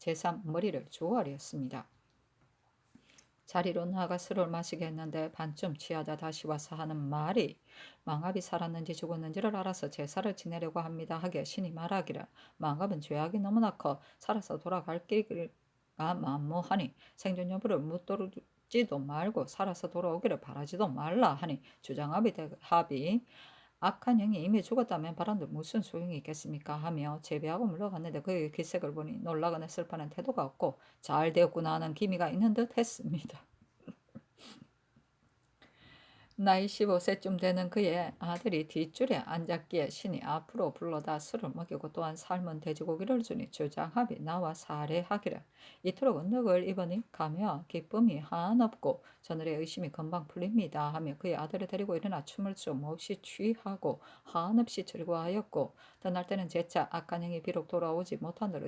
제3 머리를 조아렸습니다. 자리로 나아가 술을 마시게 했는데 반쯤 취하자 다시 와서 하는 말이 망합이 살았는지 죽었는지를 알아서 제사를 지내려고 합니다 하게 신이 말하기를 망합은 죄악이 너무나 커 살아서 돌아갈 길가 만무하니 생존 여부를 묻지도 말고 살아서 돌아오기를 바라지도 말라 하니 주장합이 대합이 악한 형이 이미 죽었다면 바람들 무슨 소용이 있겠습니까 하며 제비하고 물러갔는데 그의 기색을 보니 놀라거나 슬퍼하는 태도가 없고 잘 되었구나 하는 기미가 있는 듯 했습니다. 나이 15세쯤 되는 그의 아들이 뒷줄에 앉았기에 신이 앞으로 불러다 술을 먹이고 또한 삶은 돼지고기를 주니 주장합이 나와 살해하기를 이토록 언덕을 입으니 가며 기쁨이 한없고 저늘의 의심이 금방 풀립니다 하며 그의 아들을 데리고 일어나 춤을 좀 없이 취하고 한없이 즐거워하였고 떠날 때는 재차 악한 형이 비록 돌아오지 못한들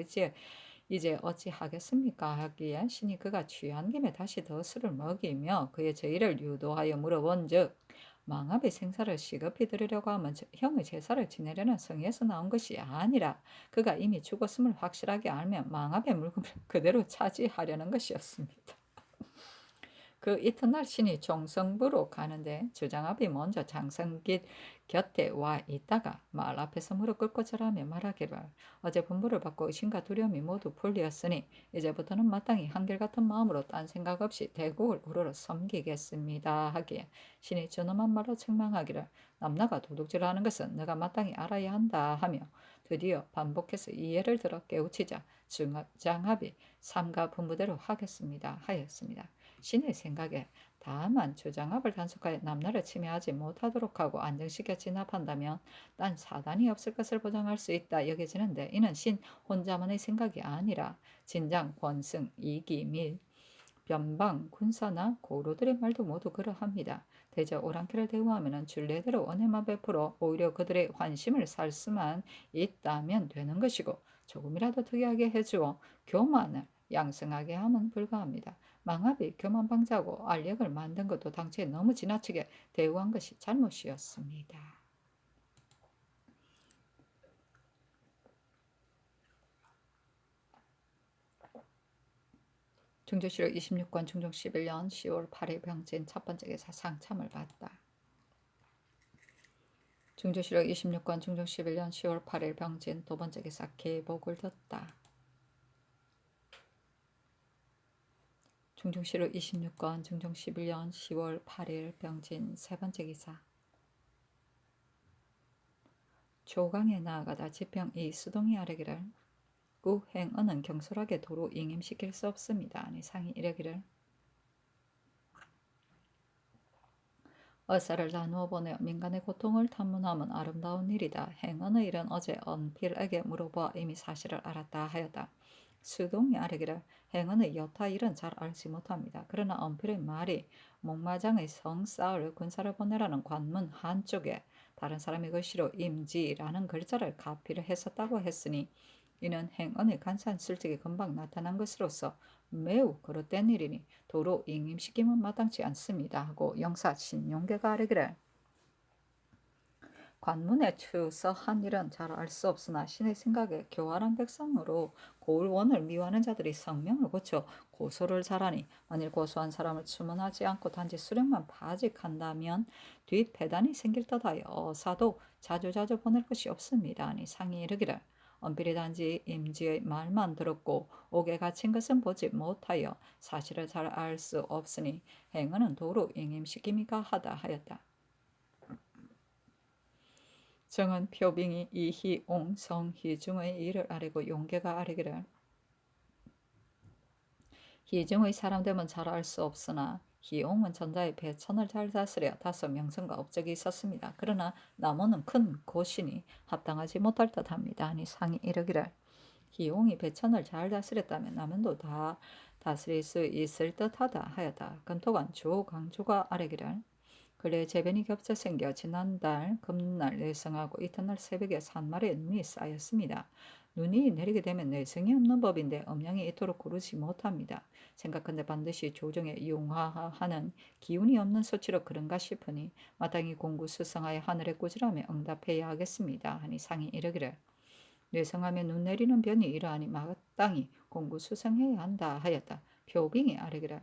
이제 어찌하겠습니까 하기에 신이 그가 취한 김에 다시 더 술을 먹이며 그의 저희를 유도하여 물어본즉 망합의 생사를 시급히 들으려고 하면 형의 제사를 지내려는 성에서 나온 것이 아니라 그가 이미 죽었음을 확실하게 알면 망합의 물건을 그대로 차지하려는 것이었습니다. 그 이튿날 신이 종성부로 가는데 주장합이 먼저 장성깃 곁에 와 있다가 말 앞에서 무릎 꿇고 절하며 말하기를 어제 분부를 받고 의심과 두려움이 모두 풀리었으니 이제부터는 마땅히 한결같은 마음으로 딴 생각 없이 대국을 우러러 섬기겠습니다 하기에 신이 준엄한 말로 책망하기를 남나가 도둑질을 하는 것은 내가 마땅히 알아야 한다 하며 드디어 반복해서 이해를 들어 깨우치자 주장합이 삼가 분부대로 하겠습니다 하였습니다. 신의 생각에 다만 주장합을 단속하여 남나를 침해하지 못하도록 하고 안정시켜 진압한다면 딴 사단이 없을 것을 보장할 수 있다 여겨지는데 이는 신 혼자만의 생각이 아니라 진장, 권승, 이기, 밀, 변방, 군사나 고로들의 말도 모두 그러합니다. 대저 오랑캐를 대우하면 줄례대로 은혜만 베풀어 오히려 그들의 환심을 살 수만 있다면 되는 것이고 조금이라도 특이하게 해주어 교만을 양성하게 하면 불가합니다. 망합이 교만방자고 알력을 만든 것도 당초에 너무 지나치게 대우한 것이 잘못이었습니다. 중조실록 26권 중종 11년 10월 8일 병진 첫 번째 기사 상참을 받다. 중조실록 26권 중종 11년 10월 8일 병진 두 번째 기사 계복을 듣다. 중종실록 26권 중종 11년 10월 8일 병진 세 번째 기사 조강에 나아가다 지평 이 수동이 아뢰기를 우행은은 경솔하게 도로 잉임시킬 수 없습니다. 아니 상이 이르기를 어사를 나누어 보내어 민간의 고통을 탐문함은 아름다운 일이다. 행언의 일은 어제 언필에게 물어보아 이미 사실을 알았다 하였다. 수동이 아뢰기를 행언의 여타 일은 잘 알지 못합니다. 그러나 언필의 말이 목마장의 성싸을 군사를 보내라는 관문 한쪽에 다른 사람이 글씨로 임지라는 글자를 가피를 했었다고 했으니 이는 행언의 간사한 실직이 금방 나타난 것으로서 매우 그릇된 일이니 도로 임임시킴은 마땅치 않습니다 하고 영사 신용계가 아뢰기를 관문에 추서한 일은 잘 알 수 없으나 신의 생각에 교활한 백성으로 고을원을 미워하는 자들이 성명을 고쳐 고소를 잘하니 만일 고소한 사람을 추문하지 않고 단지 수령만 파직한다면 뒷배단이 생길 듯하여 어사도 자주자주 보낼 것이 없습니다. 아니 상이 이르기를 언필이 단지 임지의 말만 들었고 옥에 갇힌 것은 보지 못하여 사실을 잘 알 수 없으니 행언은 도로 ing임시킴이가 하다 하였다. 정은 표빙이 이희옹 성희중의 일을 아뢰고 용계가 아뢰기를 희중의 사람됨은 잘 알 수 없으나 희옹은 전자의 배천을 잘 다스려 다소 명성과 업적이 있었습니다. 그러나 나무는 큰 고신이 합당하지 못할 듯합니다. 하니 상이 이르기를 희옹이 배천을 잘 다스렸다면 남은도 다 다스릴 수 있을 듯하다 하였다. 금토관 주강주가 아뢰기를 근래 재변이 겹쳐 생겨 지난달 금날 내성하고 이튿날 새벽에 산말에 눈이 쌓였습니다. 눈이 내리게 되면 내성이 없는 법인데 음양이 이토록 고르지 못합니다. 생각한데 반드시 조정에 융화하는 기운이 없는 소치로 그런가 싶으니 마땅히 공구수성하여 하늘에 꾸지람에 응답해야 하겠습니다. 하니 상이 이르기를 뇌성하며 눈 내리는 변이 이러하니 마땅히 공구수성해야 한다 하였다. 표빙이 아뢰기를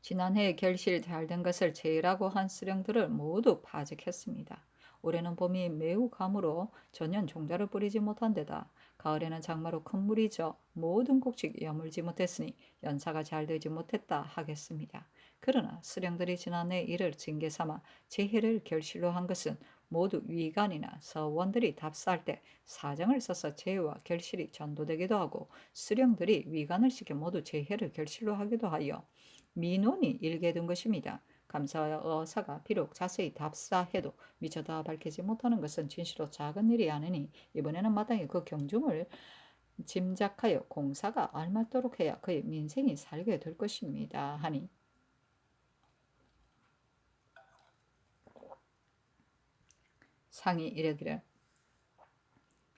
지난해 결실 잘 된 것을 제일하고 한 수령들을 모두 파직했습니다. 올해는 봄이 매우 가무로 전년 종자를 뿌리지 못한 데다 가을에는 장마로 큰 물이 져 모든 곡식 여물지 못했으니 연사가 잘 되지 못했다 하겠습니다. 그러나 수령들이 지난해 이를 징계 삼아 제해를 결실로 한 것은 모두 위관이나 서원들이 답사할 때 사정을 써서 제해와 결실이 전도되기도 하고 수령들이 위관을 시켜 모두 제해를 결실로 하기도 하여 민원이 일게 된 것입니다. 감사와 어사가 비록 자세히 답사해도 미처 다 밝히지 못하는 것은 진실로 작은 일이 아니니 이번에는 마땅히 그 경중을 짐작하여 공사가 알맞도록 해야 그의 민생이 살게 될 것입니다. 하니 상이 이르기를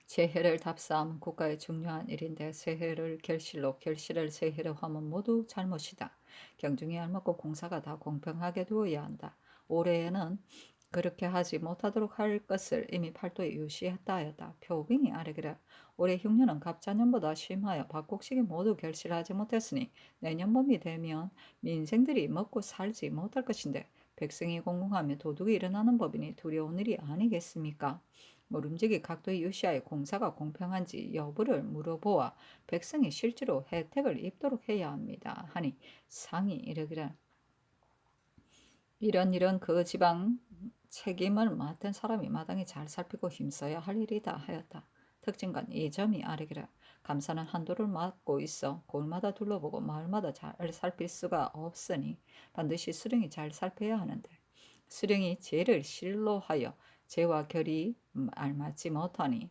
재해를 답사함은 국가의 중요한 일인데 세해를 결실로 결실을 세해로 하면 모두 잘못이다. 경중이 알맞고 공사가 다 공평하게 두어야 한다. 올해에는 그렇게 하지 못하도록 할 것을 이미 팔도에 유시했다 하였다. 표빙이 아뢰기를 올해 흉년은 갑자년보다 심하여 박곡식이 모두 결실하지 못했으니 내년 봄이 되면 민생들이 먹고 살지 못할 것인데 백성이 공공하며 도둑이 일어나는 법이니 두려운 일이 아니겠습니까? 모름지기 각도의 유시하에 공사가 공평한지 여부를 물어보아 백성이 실제로 혜택을 입도록 해야 합니다. 하니 상이 이르기를 이런 그 지방 책임을 맡은 사람이 마땅히 잘 살피고 힘써야 할 일이다 하였다. 특징관 이 점이 아래기를 감사는 한도를 맡고 있어 골마다 둘러보고 마을마다 잘 살필 수가 없으니 반드시 수령이 잘 살펴야 하는데 수령이 죄를 실로하여 죄와 결이 알맞지 못하니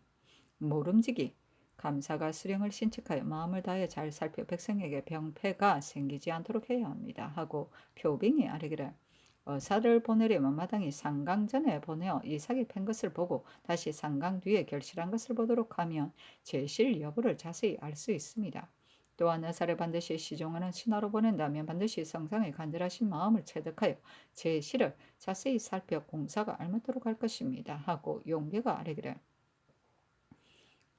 모름지기 감사가 수령을 신측하여 마음을 다해 잘 살펴 백성에게 병폐가 생기지 않도록 해야 합니다. 하고 표빙이 아뢰기를 어사를 보내려면 마땅히 상강 전에 보내어 이삭이 팬 것을 보고 다시 상강 뒤에 결실한 것을 보도록 하면 제실 여부를 자세히 알 수 있습니다. 또한 의사를 반드시 시종하는 신하로 보낸다면 반드시 성상의 간절하신 마음을 체득하여 제실을 자세히 살펴 공사가 알맞도록 할 것입니다. 하고 용계가 아뢰기를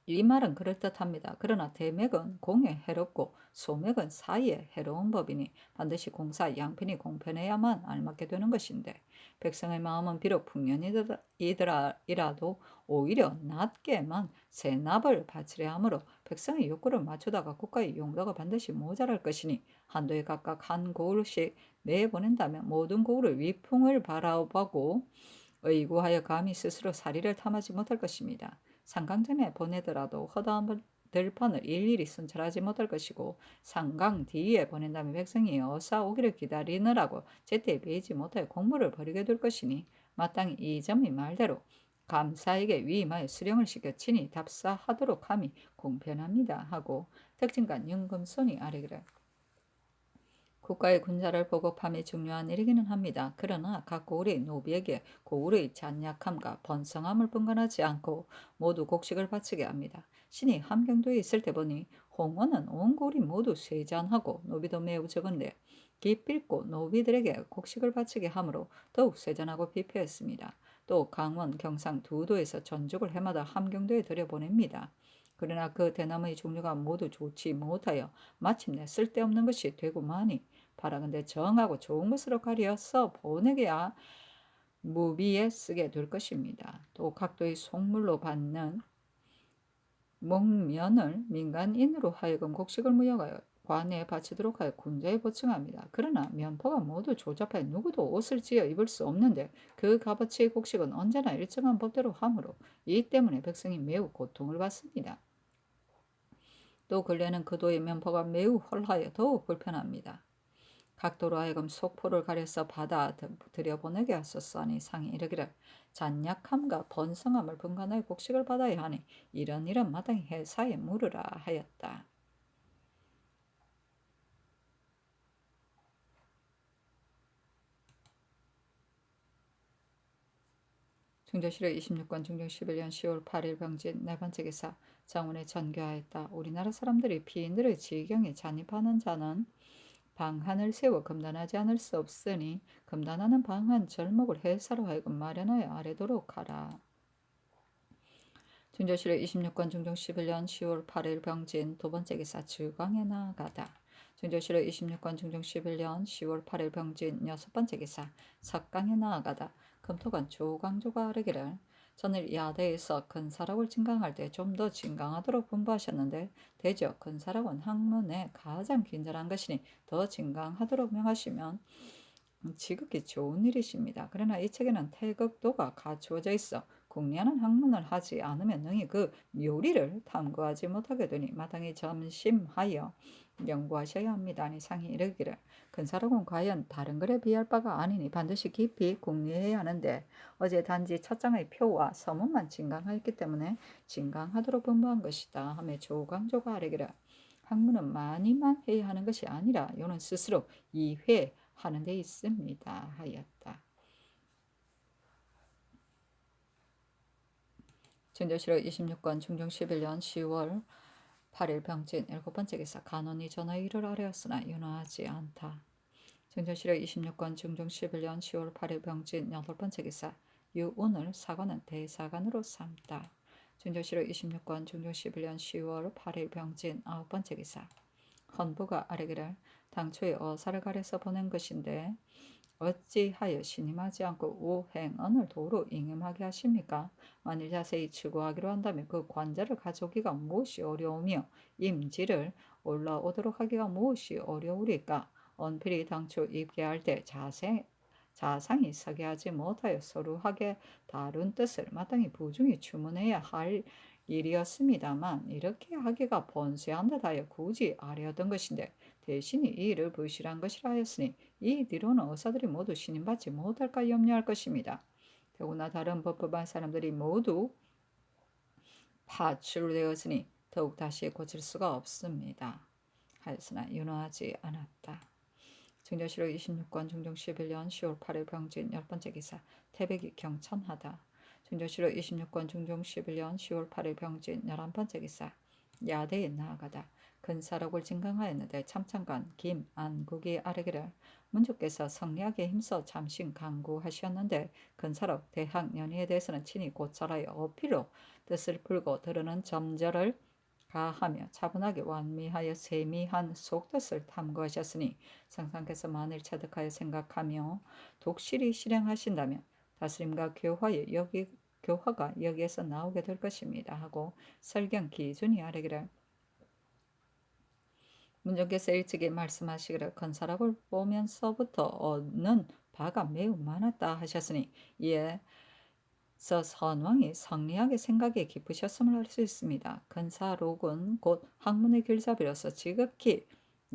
이 말은 그럴듯합니다. 그러나 대맥은 공에 해롭고 소맥은 사이에 해로운 법이니 반드시 공사 양편이 공편해야만 알맞게 되는 것인데 백성의 마음은 비록 풍년이더라도 오히려 낮게만 세납을 바치려 하므로 백성의 욕구를 맞추다가 국가의 용도가 반드시 모자랄 것이니 한도에 각각 한 고을씩 내보낸다면 모든 고을의 위풍을 바라보고 의구하여 감히 스스로 사리를 탐하지 못할 것입니다. 상강전에 보내더라도 허다한 들판을 일일이 순찰하지 못할 것이고 상강 뒤에 보낸다면 백성이 어사 오기를 기다리느라고 제때 베이지 못하여 공무를 벌이게 될 것이니 마땅히 이 점이 말대로 감사에게 위임하여 수령을 시켜 친히 답사하도록 함이 공편합니다. 하고 특징관 윤금손이 아뢰기를 국가의 군자를 보급함이 중요한 일이기는 합니다. 그러나 각 고을이 노비에게 고을의 잔약함과 번성함을 분간하지 않고 모두 곡식을 바치게 합니다. 신이 함경도에 있을 때 보니 홍원은 온 고을이 모두 쇠잔하고 노비도 매우 적은데 기필코 노비들에게 곡식을 바치게 하므로 더욱 쇠잔하고 비폐했습니다. 또 강원, 경상 두 도에서 전죽을 해마다 함경도에 들여보냅니다. 그러나 그 대나무의 종류가 모두 좋지 못하여 마침내 쓸데없는 것이 되고마니 바라건대 정하고 좋은 것으로 가려서 보내게야 무비에 쓰게 될 것입니다. 또 각도의 속물로 받는 목면을 민간인으로 하여금 곡식을 무역하여 관에 바치도록 하여 군자에 보충합니다. 그러나 면포가 모두 조잡하여 누구도 옷을 지어 입을 수 없는데 그 값어치의 곡식은 언제나 일정한 법대로 하므로 이 때문에 백성이 매우 고통을 받습니다. 또 근래는 그 도의 면포가 매우 헐하여 더욱 불편합니다. 각도로 하여금 속포를 가려서 받아 들여보내게 하소서하니 상이 이르기를 잔약함과 번성함을 분간하여 곡식을 받아야 하니 이런 마땅히 회사에 물으라 하였다. 중조실록 26권 중종 11년 10월 8일 병진 네 번째 기사 장훈에 전교하였다. 우리나라 사람들이 피인들의 지경에 잔입하는 자는 방한을 세워 금단하지 않을 수 없으니 금단하는 방한 절목을 회사로 하여금 마련하여 아래도록 하라. 중조실록 26권 중종 11년 10월 8일 병진 두 번째 기사 주광에 나아가다. 중조실록 26권 중종 11년 10월 8일 병진 여섯 번째 기사 석강에 나아가다. 금토관 조광조가 아르기를 전일 야대에서 근사락을 진강할 때 좀 더 진강하도록 분부하셨는데 대저 근사락은 학문에 가장 긴절한 것이니 더 진강하도록 명하시면 지극히 좋은 일이십니다. 그러나 이 책에는 태극도가 갖추어져 있어 궁리하는 학문을 하지 않으면 능히 그 묘리를 탐구하지 못하게 되니 마땅히 점심하여 연구하셔야 합니다. 아니 상이 이르기를 근사록은 과연 다른 글에 비할 바가 아니니 반드시 깊이 궁리해야 하는데 어제 단지 첫 장의 표와 서문만 진강하였기 때문에 진강하도록 분부한 것이다 하며 조광조가 아뢰기를 학문은 많이만 해야 하는 것이 아니라 요는 스스로 이회하는 데 있습니다 하였다. 중조실록 26권 중종 11년 10월 8일 병진 일곱 번째 기사 간원이 전하의 일을 아뢰었으나 윤허하지 않다. 중조실록 26권 중종 11년 10월 8일 병진 여덟 번째 기사 유운을 사관은 대사관으로 삼다. 중조실록 26권 중종 11년 10월 8일 병진 아홉 번째 기사 헌부가 아뢰기를 당초에 어사를 가려서 보낸 것인데 어찌하여 신임하지 않고 우행언을 도로 잉임하게 하십니까? 만일 자세히 추구하기로 한다면 그 관자를 가져오기가 무엇이 어려우며 임지를 올라오도록 하기가 무엇이 어려우리까? 언필이 당초 입계할 때 자상히 서게 하지 못하여 서루하게 다룬 뜻을 마땅히 부중히 주문해야 할 일이었습니다만 이렇게 하기가 번세한 듯하여 굳이 아뢰었던 것인데 대신이 이 일을 부실한 것이라 하였으니 이 뒤로는 의사들이 모두 신임받지 못할까 염려할 것입니다. 더구나 다른 법법한 사람들이 모두 파출되었으니 더욱 다시 고칠 수가 없습니다. 하였으나 윤허하지 않았다. 중조실록 26권 중종 11년 10월 8일 병진 열 번째 기사 태백이 경천하다. 중조실록 26권 중종 11년 10월 8일 병진 11번째 기사 야대에 나아가다. 근사록을 진강하였는데 참찬관 김안국이 아뢰기를 문주께서 성리학에 힘써 잠시 강구하셨는데 근사록 대학연의에 대해서는 친히 고찰하여 어필로 뜻을 풀고 들으는 점절을 가하며 차분하게 완미하여 세미한 속뜻을 탐구하셨으니 상상께서 만일 체득하여 생각하며 독실히 실행하신다면 다스림과 교화가 여기에서 나오게 될 것입니다 하고 설경 기준이 아뢰기를 문정께서 일찍이 말씀하시기를 건사락을 보면서부터 얻는 바가 매우 많았다 하셨으니 이에 서 선왕이 성리학의 생각에 깊으셨음을 알 수 있습니다. 건사록은 곧 학문의 길잡이로서 지극히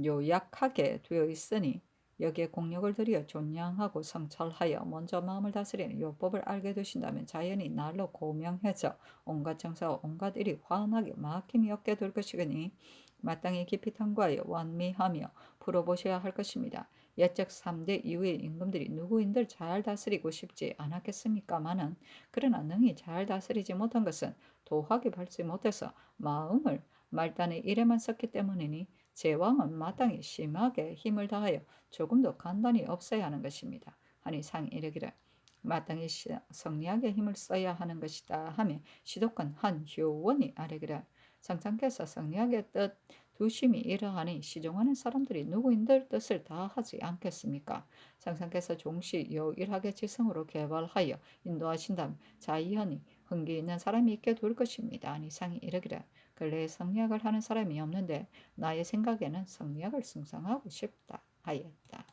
요약하게 되어 있으니 여기에 공력을 들여 존양하고 성찰하여 먼저 마음을 다스리는 요법을 알게 되신다면 자연히 날로 고명해져 온갖 정사와 온갖 일이 환하게 막힘이 없게 될 것이니 마땅히 깊이 탐구하여 완미하며 풀어보셔야 할 것입니다. 옛적 3대 이후의 임금들이 누구인들 잘 다스리고 싶지 않았겠습니까마는 그러나 능히 잘 다스리지 못한 것은 도학이 밟지 못해서 마음을 말단의 일에만 썼기 때문이니 제왕은 마땅히 심하게 힘을 다하여 조금 더 간단히 없어야 하는 것입니다. 하니 상이 이르기를 마땅히 성리하게 힘을 써야 하는 것이다 하며 시독한 한 효원이 아뢰기를 상상께서 성리하게 뜻 두심이 이러하니 시종하는 사람들이 누구인들 뜻을 다 하지 않겠습니까? 상상께서 종시 요일하게 지성으로 개발하여 인도하신다면 자이하니 흥기 있는 사람이 있게 될 것입니다. 아니 상이 이르기를 근래에 성리학을 하는 사람이 없는데 나의 생각에는 성리학을 숭상하고 싶다 하였다.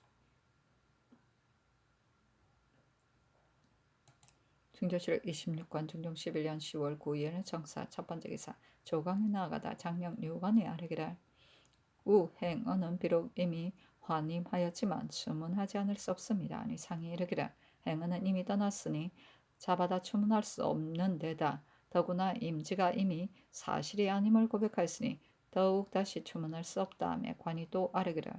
중조실 26관 중종 11년 10월 9일은 정사 첫 번째 기사 조강에 나아가다 장명 류관이 아뢰기를 우행어는 비록 이미 환임하였지만 추문하지 않을 수 없습니다. 아니 상이 이르기를 행어는 이미 떠났으니 잡아다 추문할 수 없는 데다 더구나 임지가 이미 사실이 아님을 고백하였으니 더욱 다시 추문할 수 없다 하며 관이 또 아뢰기를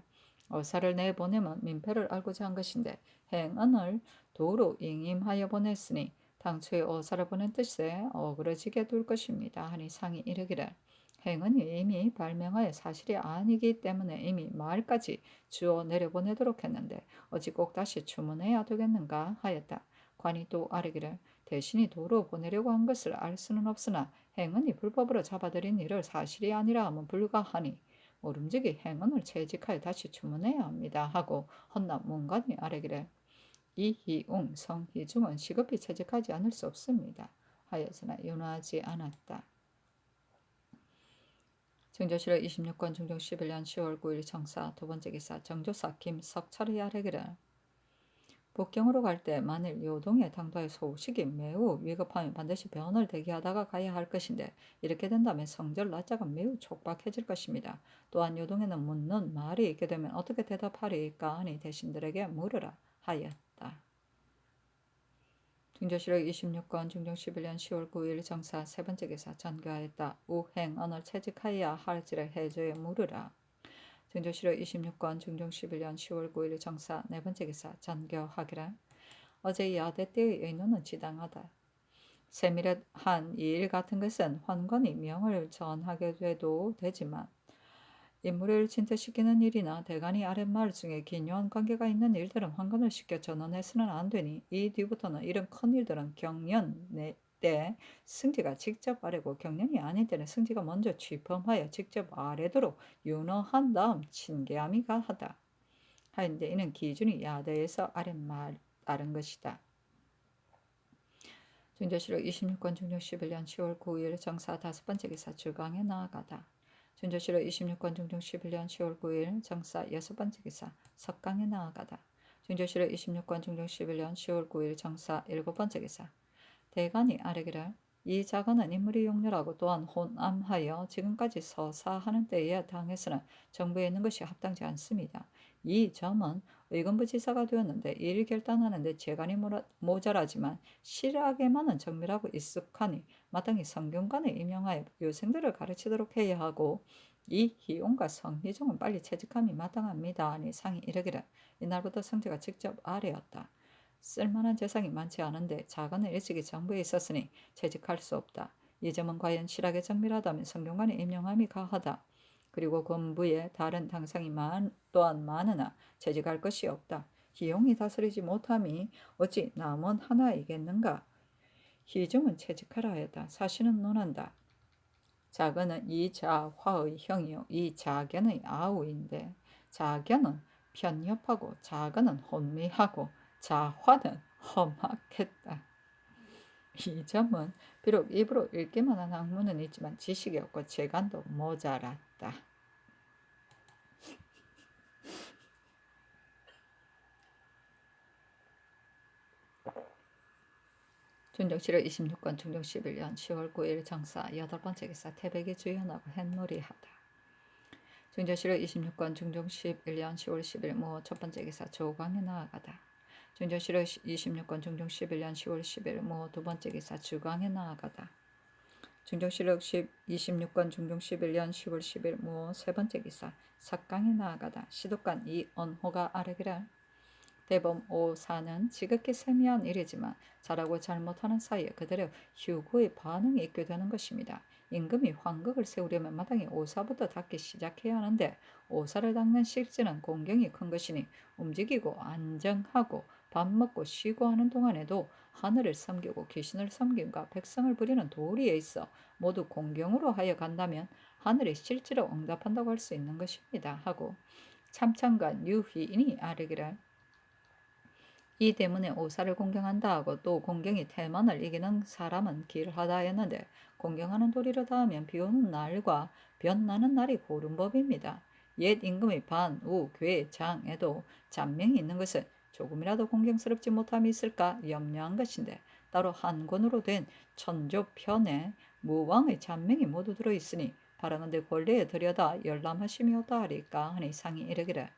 어사를 내보내면 민폐를 알고자 한 것인데 행언을 도로 잉임하여 보냈으니 당초에 어사를 보낸 뜻에 어그러지게 될 것입니다. 하니 상이 이르기를 행은이 이미 발명하여 사실이 아니기 때문에 이미 말까지 주어 내려보내도록 했는데 어찌 꼭 다시 주문해야 되겠는가 하였다. 관이 또 아뢰기를 대신이 도로 보내려고 한 것을 알 수는 없으나 행은이 불법으로 잡아들인 일을 사실이 아니라 하면 불가하니 모름지기 행은을 채직하여 다시 주문해야 합니다 하고 헌납 문관이 아뢰기를 이희웅 성희중은 시급히 채직하지 않을 수 없습니다 하였으나 윤화하지 않았다. 정조실록 26권 중종 11년 10월 9일 정사 두 번째 기사 정조사 김석철이 아뢰기를 북경으로 갈 때 만일 요동의 당도의 소식이 매우 위급하면 반드시 변을 대기하다가 가야 할 것인데 이렇게 된다면 성절 날짜가 매우 촉박해질 것입니다. 또한 요동에는 묻는 말이 있게 되면 어떻게 대답하리까 하니 대신들에게 물으라 하였다. 중조실록 26권 중종 11년 10월 9일 정사 세 번째 기사 전교하였다. 우행 언을 채직하여야 할지를 해조에 물으라. 중조실록 26권 중종 11년 10월 9일 정사 네 번째 기사 전교하기라. 어제 야대 때의 의논은 지당하다. 세밀한 이 일 같은 것은 환관이 명을 전하게 돼도 되지만 인물을 진퇴시키는 일이나 대간이 아랫말 중에 기묘한 관계가 있는 일들은 환관을 시켜 전원해서는 안 되니 이 뒤부터는 이런 큰 일들은 경련 때 승지가 직접 아뢰고 경련이 아닌 때는 승지가 먼저 취품하여 직접 아뢰도록 윤허한 다음 친계함이 가하다. 하인데 이는 기준이 야대에서 아랫말 따른 것이다. 중조실록 26권 중종 11년 10월 9일 정사 다섯 번째 기사 주강에 나아가다. 중조실록 26권 중종 11년 10월 9일 정사 여섯 번째 기사 석강에 나아가다. 중조실록 26권 중종 11년 10월 9일 정사 일곱 번째 기사 대간이 아뢰기를 이 자가는 인물이 용렬하고 또한 혼암하여 지금까지 서사하는 때에 당해서는 정부에 있는 것이 합당치 않습니다. 이 점은 의금부지사가 되었는데 이를 결단하는데 재간이 모자라지만 실학에만은 정밀하고 익숙하니 마땅히 성균관에 임용하여 유생들을 가르치도록 해야 하고 이 희용과 성희종은 빨리 채직함이 마땅합니다. 하니 상이 이르기를 이날부터 성제가 직접 아뢰었다. 쓸만한 재상이 많지 않은데 자간은 일찍이 정부에 있었으니 채직할 수 없다. 이 점은 과연 실학에 정밀하다면 성균관에 임용함이 가하다. 그리고 군부에 다른 당상이 또한 많으나 채직할 것이 없다. 희용이 다스리지 못함이 어찌 남원 하나이겠는가. 희중은 채직하라 하였다. 사실은 논한다. 자근은 이자화의 형이요 이자견의 아우인데 자견은 편협하고 자근은 혼미하고 자화는 험악했다. 이 점은 비록 입으로 읽기만 한 학문은 있지만 지식이 없고 재간도 모자랐다. 중종실록 26권 중종 11년 10월 9일 정사 여덟 번째 기사 태백이 주연하고 햇놀이하다. 중조실록 26권 중종 11년 10월 10일 모 첫번째 기사 조광에 나아가다. 중조실록 26권 중종 11년 10월 10일 모 두번째 기사 주광에 나아가다. 중종실록 26권 중종 11년 10월 10일 모 세번째 기사 삭강에 나아가다. 시독관 이언호가 아뢰기를 대범 오사는 지극히 세미한 일이지만 잘하고 잘못하는 사이에 그들의 휴고의 반응이 있게 되는 것입니다. 임금이 환극을 세우려면 마땅히 오사부터 닦기 시작해야 하는데 오사를 닦는 실제는 공경이 큰 것이니 움직이고 안정하고 밥 먹고 쉬고 하는 동안에도 하늘을 섬기고 귀신을 섬김과 백성을 부리는 도리에 있어 모두 공경으로 하여 간다면 하늘이 실제로 응답한다고 할 수 있는 것입니다. 하고 참찬관 유희인이 아뢰기를 이 때문에 오사를 공경한다 하고 또 공경이 태만을 이기는 사람은 길하다 했는데 공경하는 도리로 닿으면 비오는 날과 변나는 날이 고른 법입니다. 옛 임금의 반, 우, 괴, 장에도 잔명이 있는 것은 조금이라도 공경스럽지 못함이 있을까 염려한 것인데 따로 한 권으로 된 천조편에 무왕의 잔명이 모두 들어있으니 바라건대 권례에 들여다 열람하심이 어떠하리까 하니 상이 이르기를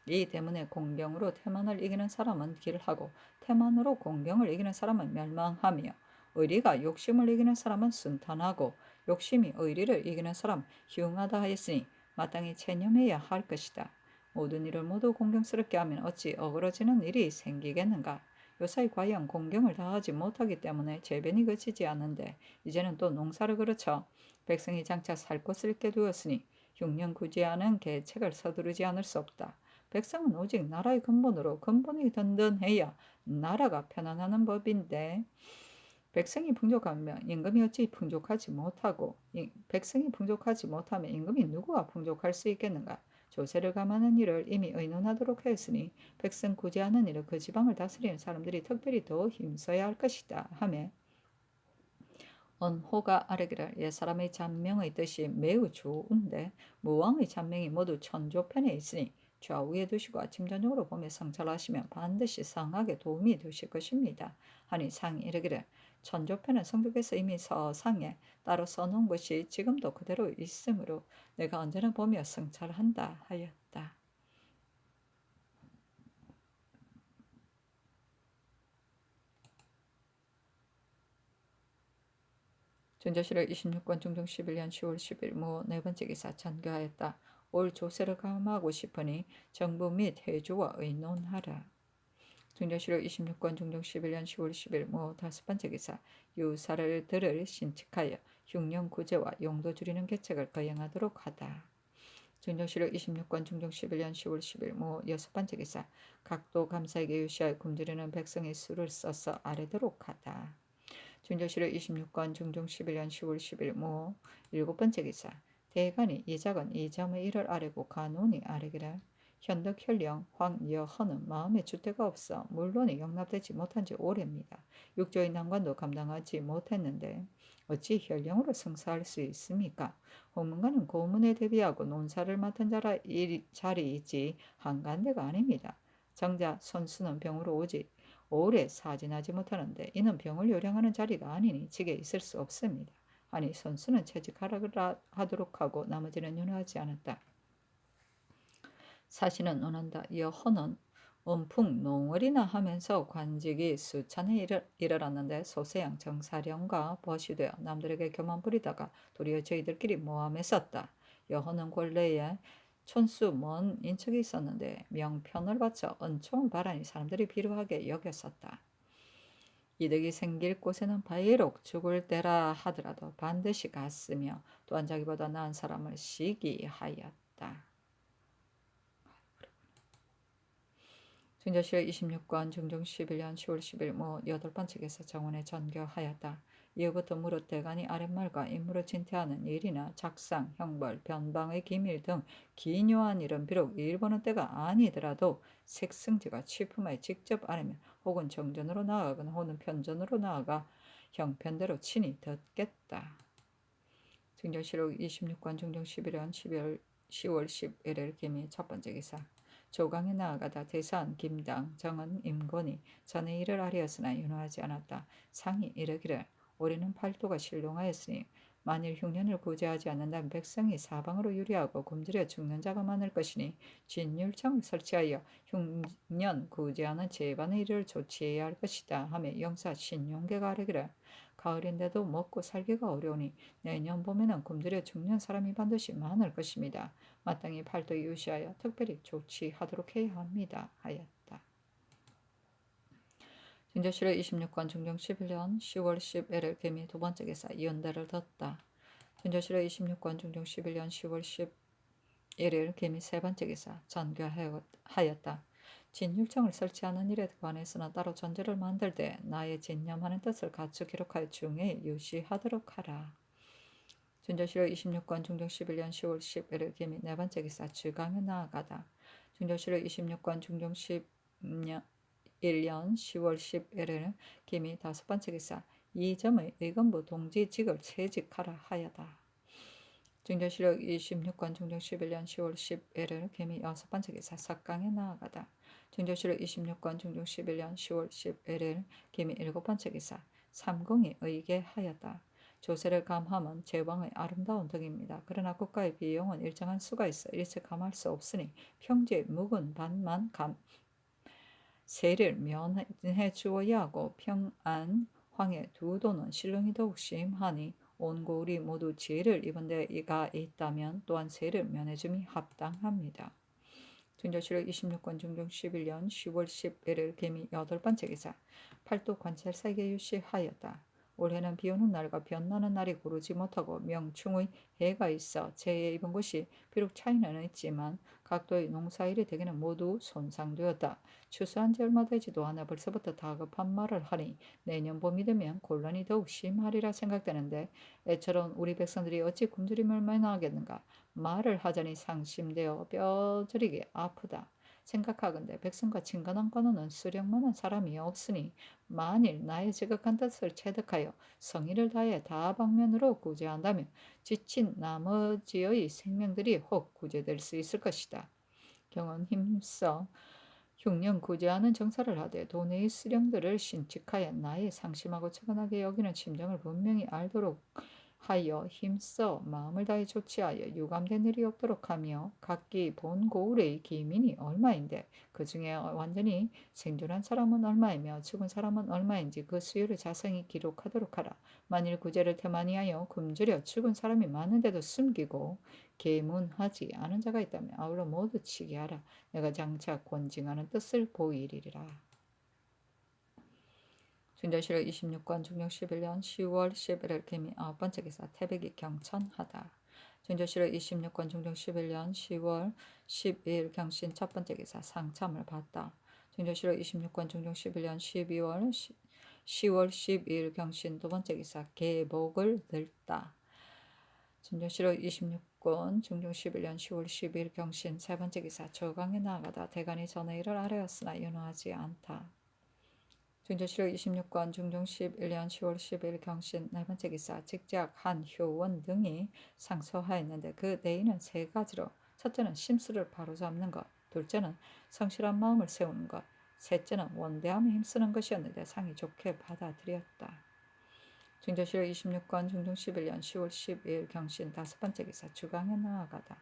이 때문에 공경으로 태만을 이기는 사람은 길하고 태만으로 공경을 이기는 사람은 멸망하며 의리가 욕심을 이기는 사람은 순탄하고 욕심이 의리를 이기는 사람 흉하다 하였으니 마땅히 체념해야 할 것이다. 모든 일을 모두 공경스럽게 하면 어찌 어그러지는 일이 생기겠는가. 요사이 과연 공경을 다하지 못하기 때문에 재변이 그치지 않는데 이제는 또 농사를 그르쳐 백성이 장차 살 곳을 잃게 되었으니 흉년 구제하는 계책을 서두르지 않을 수 없다. 백성은 오직 나라의 근본으로 근본이 든든해야 나라가 편안하는 법인데 백성이 풍족하면 임금이 어찌 풍족하지 못하고 백성이 풍족하지 못하면 임금이 누구가 풍족할 수 있겠는가. 조세를 감하는 일을 이미 의논하도록 하였으니 백성 구제하는 일을 그 지방을 다스리는 사람들이 특별히 더 힘써야 할 것이다 하며 언호가 아뢰기를 옛사람의 잔명의 뜻이 매우 좋은데 무왕의 잔명이 모두 천조편에 있으니 좌우에 두시고 아침 저녁으로 보며 성찰하시면 반드시 상하게 도움이 되실 것입니다. 하니 상이 이르기를 천조편은 성덕에서 이미 서상에 따로 써놓은 것이 지금도 그대로 있으므로 내가 언제나 보며 성찰한다 하였다. 준조실록 26권 중종 11년 10월 10일 모 네번째 기사 전교하였다. 올 조세를 감하고 싶으니 정부 및 해주와 의논하라. 중조실록 26권 중종 11년 10월 10일 모 다섯번째 기사 유사를 들을 신칙하여 흉년 구제와 용도 줄이는 계책을 거행하도록 하다. 중조실록 26권 중종 11년 10월 10일 모 여섯번째 기사 각도 감사에게 유시하여 굶주리는 백성의 수를 써서 아뢰도록 하다. 중조실록 26권 중종 11년 10월 10일 모 일곱번째 기사 대간이 이 작은 이 점의 일을 아뢰고 간운이 아뢰기를 현덕현령 황여헌은 마음에 주태가 없어 물론이 용납되지 못한 지 오래입니다. 육조의 난관도 감당하지 못했는데 어찌 현령으로 성사할 수 있습니까? 홍문관은 고문에 대비하고 논사를 맡은 자리이지 한간대가 아닙니다. 정작 선수는 병으로 오지 오래 사진하지 못하는데 이는 병을 요량하는 자리가 아니니 직에 있을 수 없습니다. 아니 선수는 채직하라 하도록 하고 나머지는 윤허하지 않았다. 사실은 논한다. 여호는 온풍 농월이나 하면서 관직이 수찬에 이르렀는데 소세양 정사령과 벗이 되어 남들에게 교만 부리다가 도리어 저희들끼리 모함했었다. 여호는 권례에 촌수 먼 인척이 있었는데 명편을 바쳐 은총을 바라니 사람들이 비루하게 여겼었다. 이득이 생길 곳에는 바이록 죽을 때라 하더라도 반드시 갔으며 또한 자기보다 나은 사람을 시기하였다. 중조실록 26권 중종 11년 10월 10일 모 여덟번째 기사 정원에 전교하였다. 이후부터 무릇 대간이 아랫말과 임무를 진퇴하는 일이나 작상, 형벌, 변방의 기밀 등 기묘한 일은 비록 일보는 때가 아니더라도 색승지가 취품하여 직접 아뢰면 혹은 정전으로 나아가거나 혹은 편전으로 나아가 형편대로 친히 듣겠다. 중조실록 26권 중종 11년 10월 11일 김이 첫번째 기사 조강에 나아가다 대사한 김당 정은 임건이 전에 일을 아뢰었으나 윤호하지 않았다. 상이 이르기를 올해는 팔도가 실롱하였으니 만일 흉년을 구제하지 않는다면 백성이 사방으로 유리하고 굶주려 죽는 자가 많을 것이니 진율청을 설치하여 흉년 구제하는 제반의 일을 조치해야 할 것이다 하며 영사 신용계가 아뢰기를 가을인데도 먹고 살기가 어려우니 내년 봄에는 굶주려 죽는 사람이 반드시 많을 것입니다. 마땅히 팔도에 유시하여 특별히 조치하도록 해야 합니다 하였다. 증조실록 26권 중종 11년 10월 10일 개미 두 번째 기사 연대를 뒀다. 증조실록 26권 중종 11년 10월 11일 개미 세 번째 기사 전교하였다. 진율청을 설치하는 일에 관해서는 따로 전제를 만들되 나의 진념하는 뜻을 갖추 기록하여 중에 유시하도록 하라. 증조실록 26권 중종 11년 10월 11일 개미 네 번째 기사 주강에 나아가다. 증조실록 26권 중종 10년 1년 10월 11일 김이 다섯 번째 기사 이점의 의건부 동지직을 채직하라 하여다. 증조실록 26권 중종 11년 10월 11일 김이 여섯 번째 기사 석강에 나아가다. 증조실록 26권 중종 11년 10월 11일 김이 일곱 번째 기사 삼공이 의계하였다. 조세를 감함은 제왕의 아름다운 덕입니다. 그러나 국가의 비용은 일정한 수가 있어 일체 감할 수 없으니 평지의 묵은 반만 세를 면해 주어야 하고 평안, 황해 두 도는 신령이 더욱 심하니 온 고을이 모두 죄를 입은 데가 있다면 또한 세를 면해줌이 합당합니다. 증조실록 26권 중종 11년 10월 11일 개미 여덟 번째 기사 팔도 관찰사에게 유시하였다. 올해는 비오는 날과 변나는 날이 고르지 못하고 명충의 해가 있어 재해 입은 곳이 비록 차이는 있지만 각도의 농사일이 대개는 모두 손상되었다. 추수한 지 얼마 되지도 않아 벌써부터 다급한 말을 하니 내년 봄이 되면 곤란이 더욱 심하리라 생각되는데 애처로운 우리 백성들이 어찌 굶주림을 면하겠는가. 말을 하자니 상심되어 뼈저리게 아프다. 생각하건대 백성과 친근한 관원은 수령만한 사람이 없으니 만일 나의 지극한 뜻을 체득하여 성의를 다해 다방면으로 구제한다면 지친 나머지의 생명들이 혹 구제될 수 있을 것이다. 경은 힘써 흉년 구제하는 정사를 하되 도내의 수령들을 신칙하여 나의 상심하고 측은하게 여기는 심정을 분명히 알도록 하여 힘써 마음을 다해 조치하여 유감된 일이 없도록 하며 각기 본 고을의 기민이 얼마인데 그 중에 완전히 생존한 사람은 얼마이며 죽은 사람은 얼마인지 그 수요를 자세히 기록하도록 하라. 만일 구제를 태만히하여 굶주려 죽은 사람이 많은데도 숨기고 계문하지 않은 자가 있다면 아울러 모두 치게 하라. 내가 장차 권징하는 뜻을 보이리라. 증조실록 26권 중종 11년 10월 11일 개미 아홉 번째 기사 태백이 경천하다. 증조실록 26권 중종 11년 10월 12일 경신 첫 번째 기사 상참을 받다. 증조실록 26권 중종 11년 10월 12일 경신 두 번째 기사 계복을 들다. 증조실록 26권 중종 11년 10월 12일 경신 세 번째 기사 조강에 나아가다. 대간이 전의 일을 아뢰었으나 윤호하지 않다. 증조실록 26권 중종 11년 10월 10일 경신 네 번째 기사 직작 한효원 등이 상소하였는데 그 내의는 세 가지로 첫째는 심수를 바로잡는 것, 둘째는 성실한 마음을 세우는 것, 셋째는 원대함에 힘쓰는 것이었는데 상이 좋게 받아들였다. 증조실록 26권 중종 11년 10월 10일 경신 다섯 번째 기사 주강에 나아가다.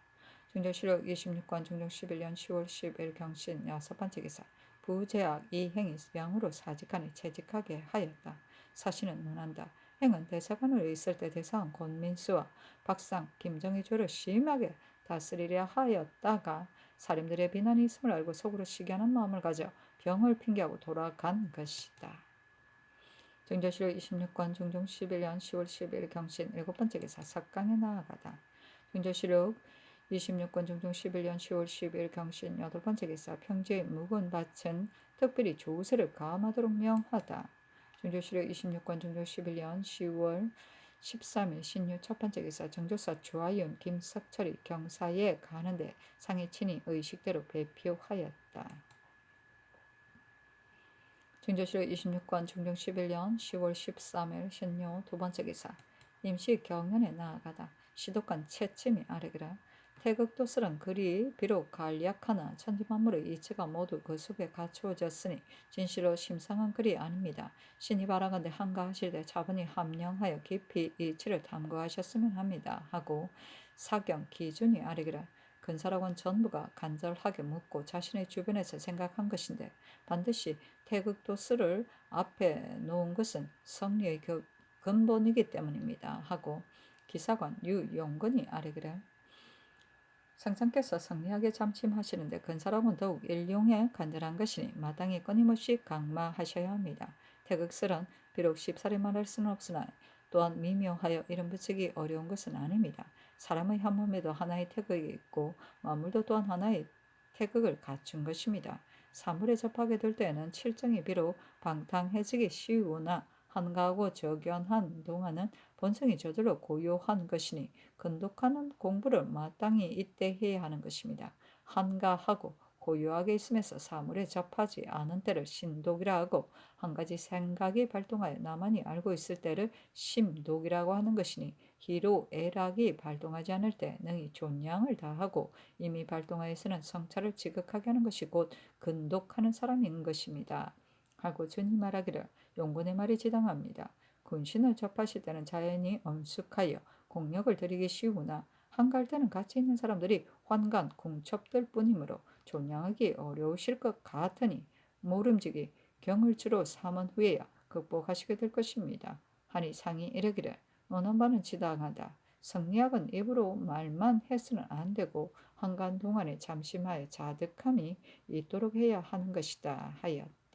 증조실록 26권 중종 11년 10월 10일 경신 여섯 번째 기사 부제악 이 행이 명으로 사직하니 채직하게 하였다. 사신은 논한다. 행은 대사관으로 있을 때 대사관 권민수와 박상, 김정희조를 심하게 다스리려 하였다가 사림들의 비난이 있음을 알고 속으로 시기하는 마음을 가져 병을 핑계하고 돌아간 것이다. 증조실록 26권 중종 11년 10월 10일 경신 일곱 번째 기사 석강에 나아가다. 증조실록 26권 중종 11년 10월 10일 경신 여덟 번째 기사 평지의 묵은 밭은 특별히 조세를 감하도록 명하다. 증조실록 26권 중종 11년 10월 13일 신유 첫 번째 기사 정조사 조하윤 김석철이 경사에 가는데 상이 친히 의식대로 배표하였다. 증조실록 26권 중종 11년 10월 13일 신유 두 번째 기사 임시 경연에 나아가다. 시독관 채침이 아뢰기라 태극도설은 글이 비록 간략하나 천지만물의 이치가 모두 그 속에 갖추어졌으니 진실로 심상한 글이 아닙니다. 신이 바라건대 한가하실 때 차분히 함령하여 깊이 이치를 탐구하셨으면 합니다. 하고 사경 기준이 아래기라. 근사라곤 전부가 간절하게 묻고 자신의 주변에서 생각한 것인데 반드시 태극도설을 앞에 놓은 것은 성리의 근본이기 때문입니다. 하고 기사관 유용근이 아래기라. 상상께서 성리하게 잠침하시는데 근사람은 더욱 일용에 간절한 것이니 마땅히 끊임없이 강마하셔야 합니다. 태극설은 비록 쉽사리 말할 수는 없으나 또한 미묘하여 이름 붙이기 어려운 것은 아닙니다. 사람의 한 몸에도 하나의 태극이 있고 만물도 또한 하나의 태극을 갖춘 것입니다. 사물에 접하게 될 때에는 칠정이 비록 방탕해지기 쉬우나 한가하고 저견한 동안은 본성이 저절로 고요한 것이니 근독하는 공부를 마땅히 이때 해야 하는 것입니다. 한가하고 고요하게 있으면서 사물에 접하지 않은 때를 신독이라 하고 한 가지 생각이 발동하여 나만이 알고 있을 때를 심독이라고 하는 것이니 희로애락이 발동하지 않을 때 능히 존량을 다하고 이미 발동하여서는 성찰을 지극하게 하는 것이 곧 근독하는 사람인 것입니다. 하고 주님 말하기를 용군의 말이 지당합니다. 군신을 접하실 때는 자연히 엄숙하여 공력을 들이기 쉬우나 한가할 때는 가치 있는 사람들이 환관, 궁첩들 뿐이므로 존량하기 어려우실 것 같으니 모름지기 경을 주로 삼은 후에야 극복하시게 될 것입니다. 하니 상이 이르기를 논한 바는 지당하다. 성리학은 입으로 말만 해서는 안 되고 한간 동안에 잠심하여 자득함이 있도록 해야 하는 것이다 하였다.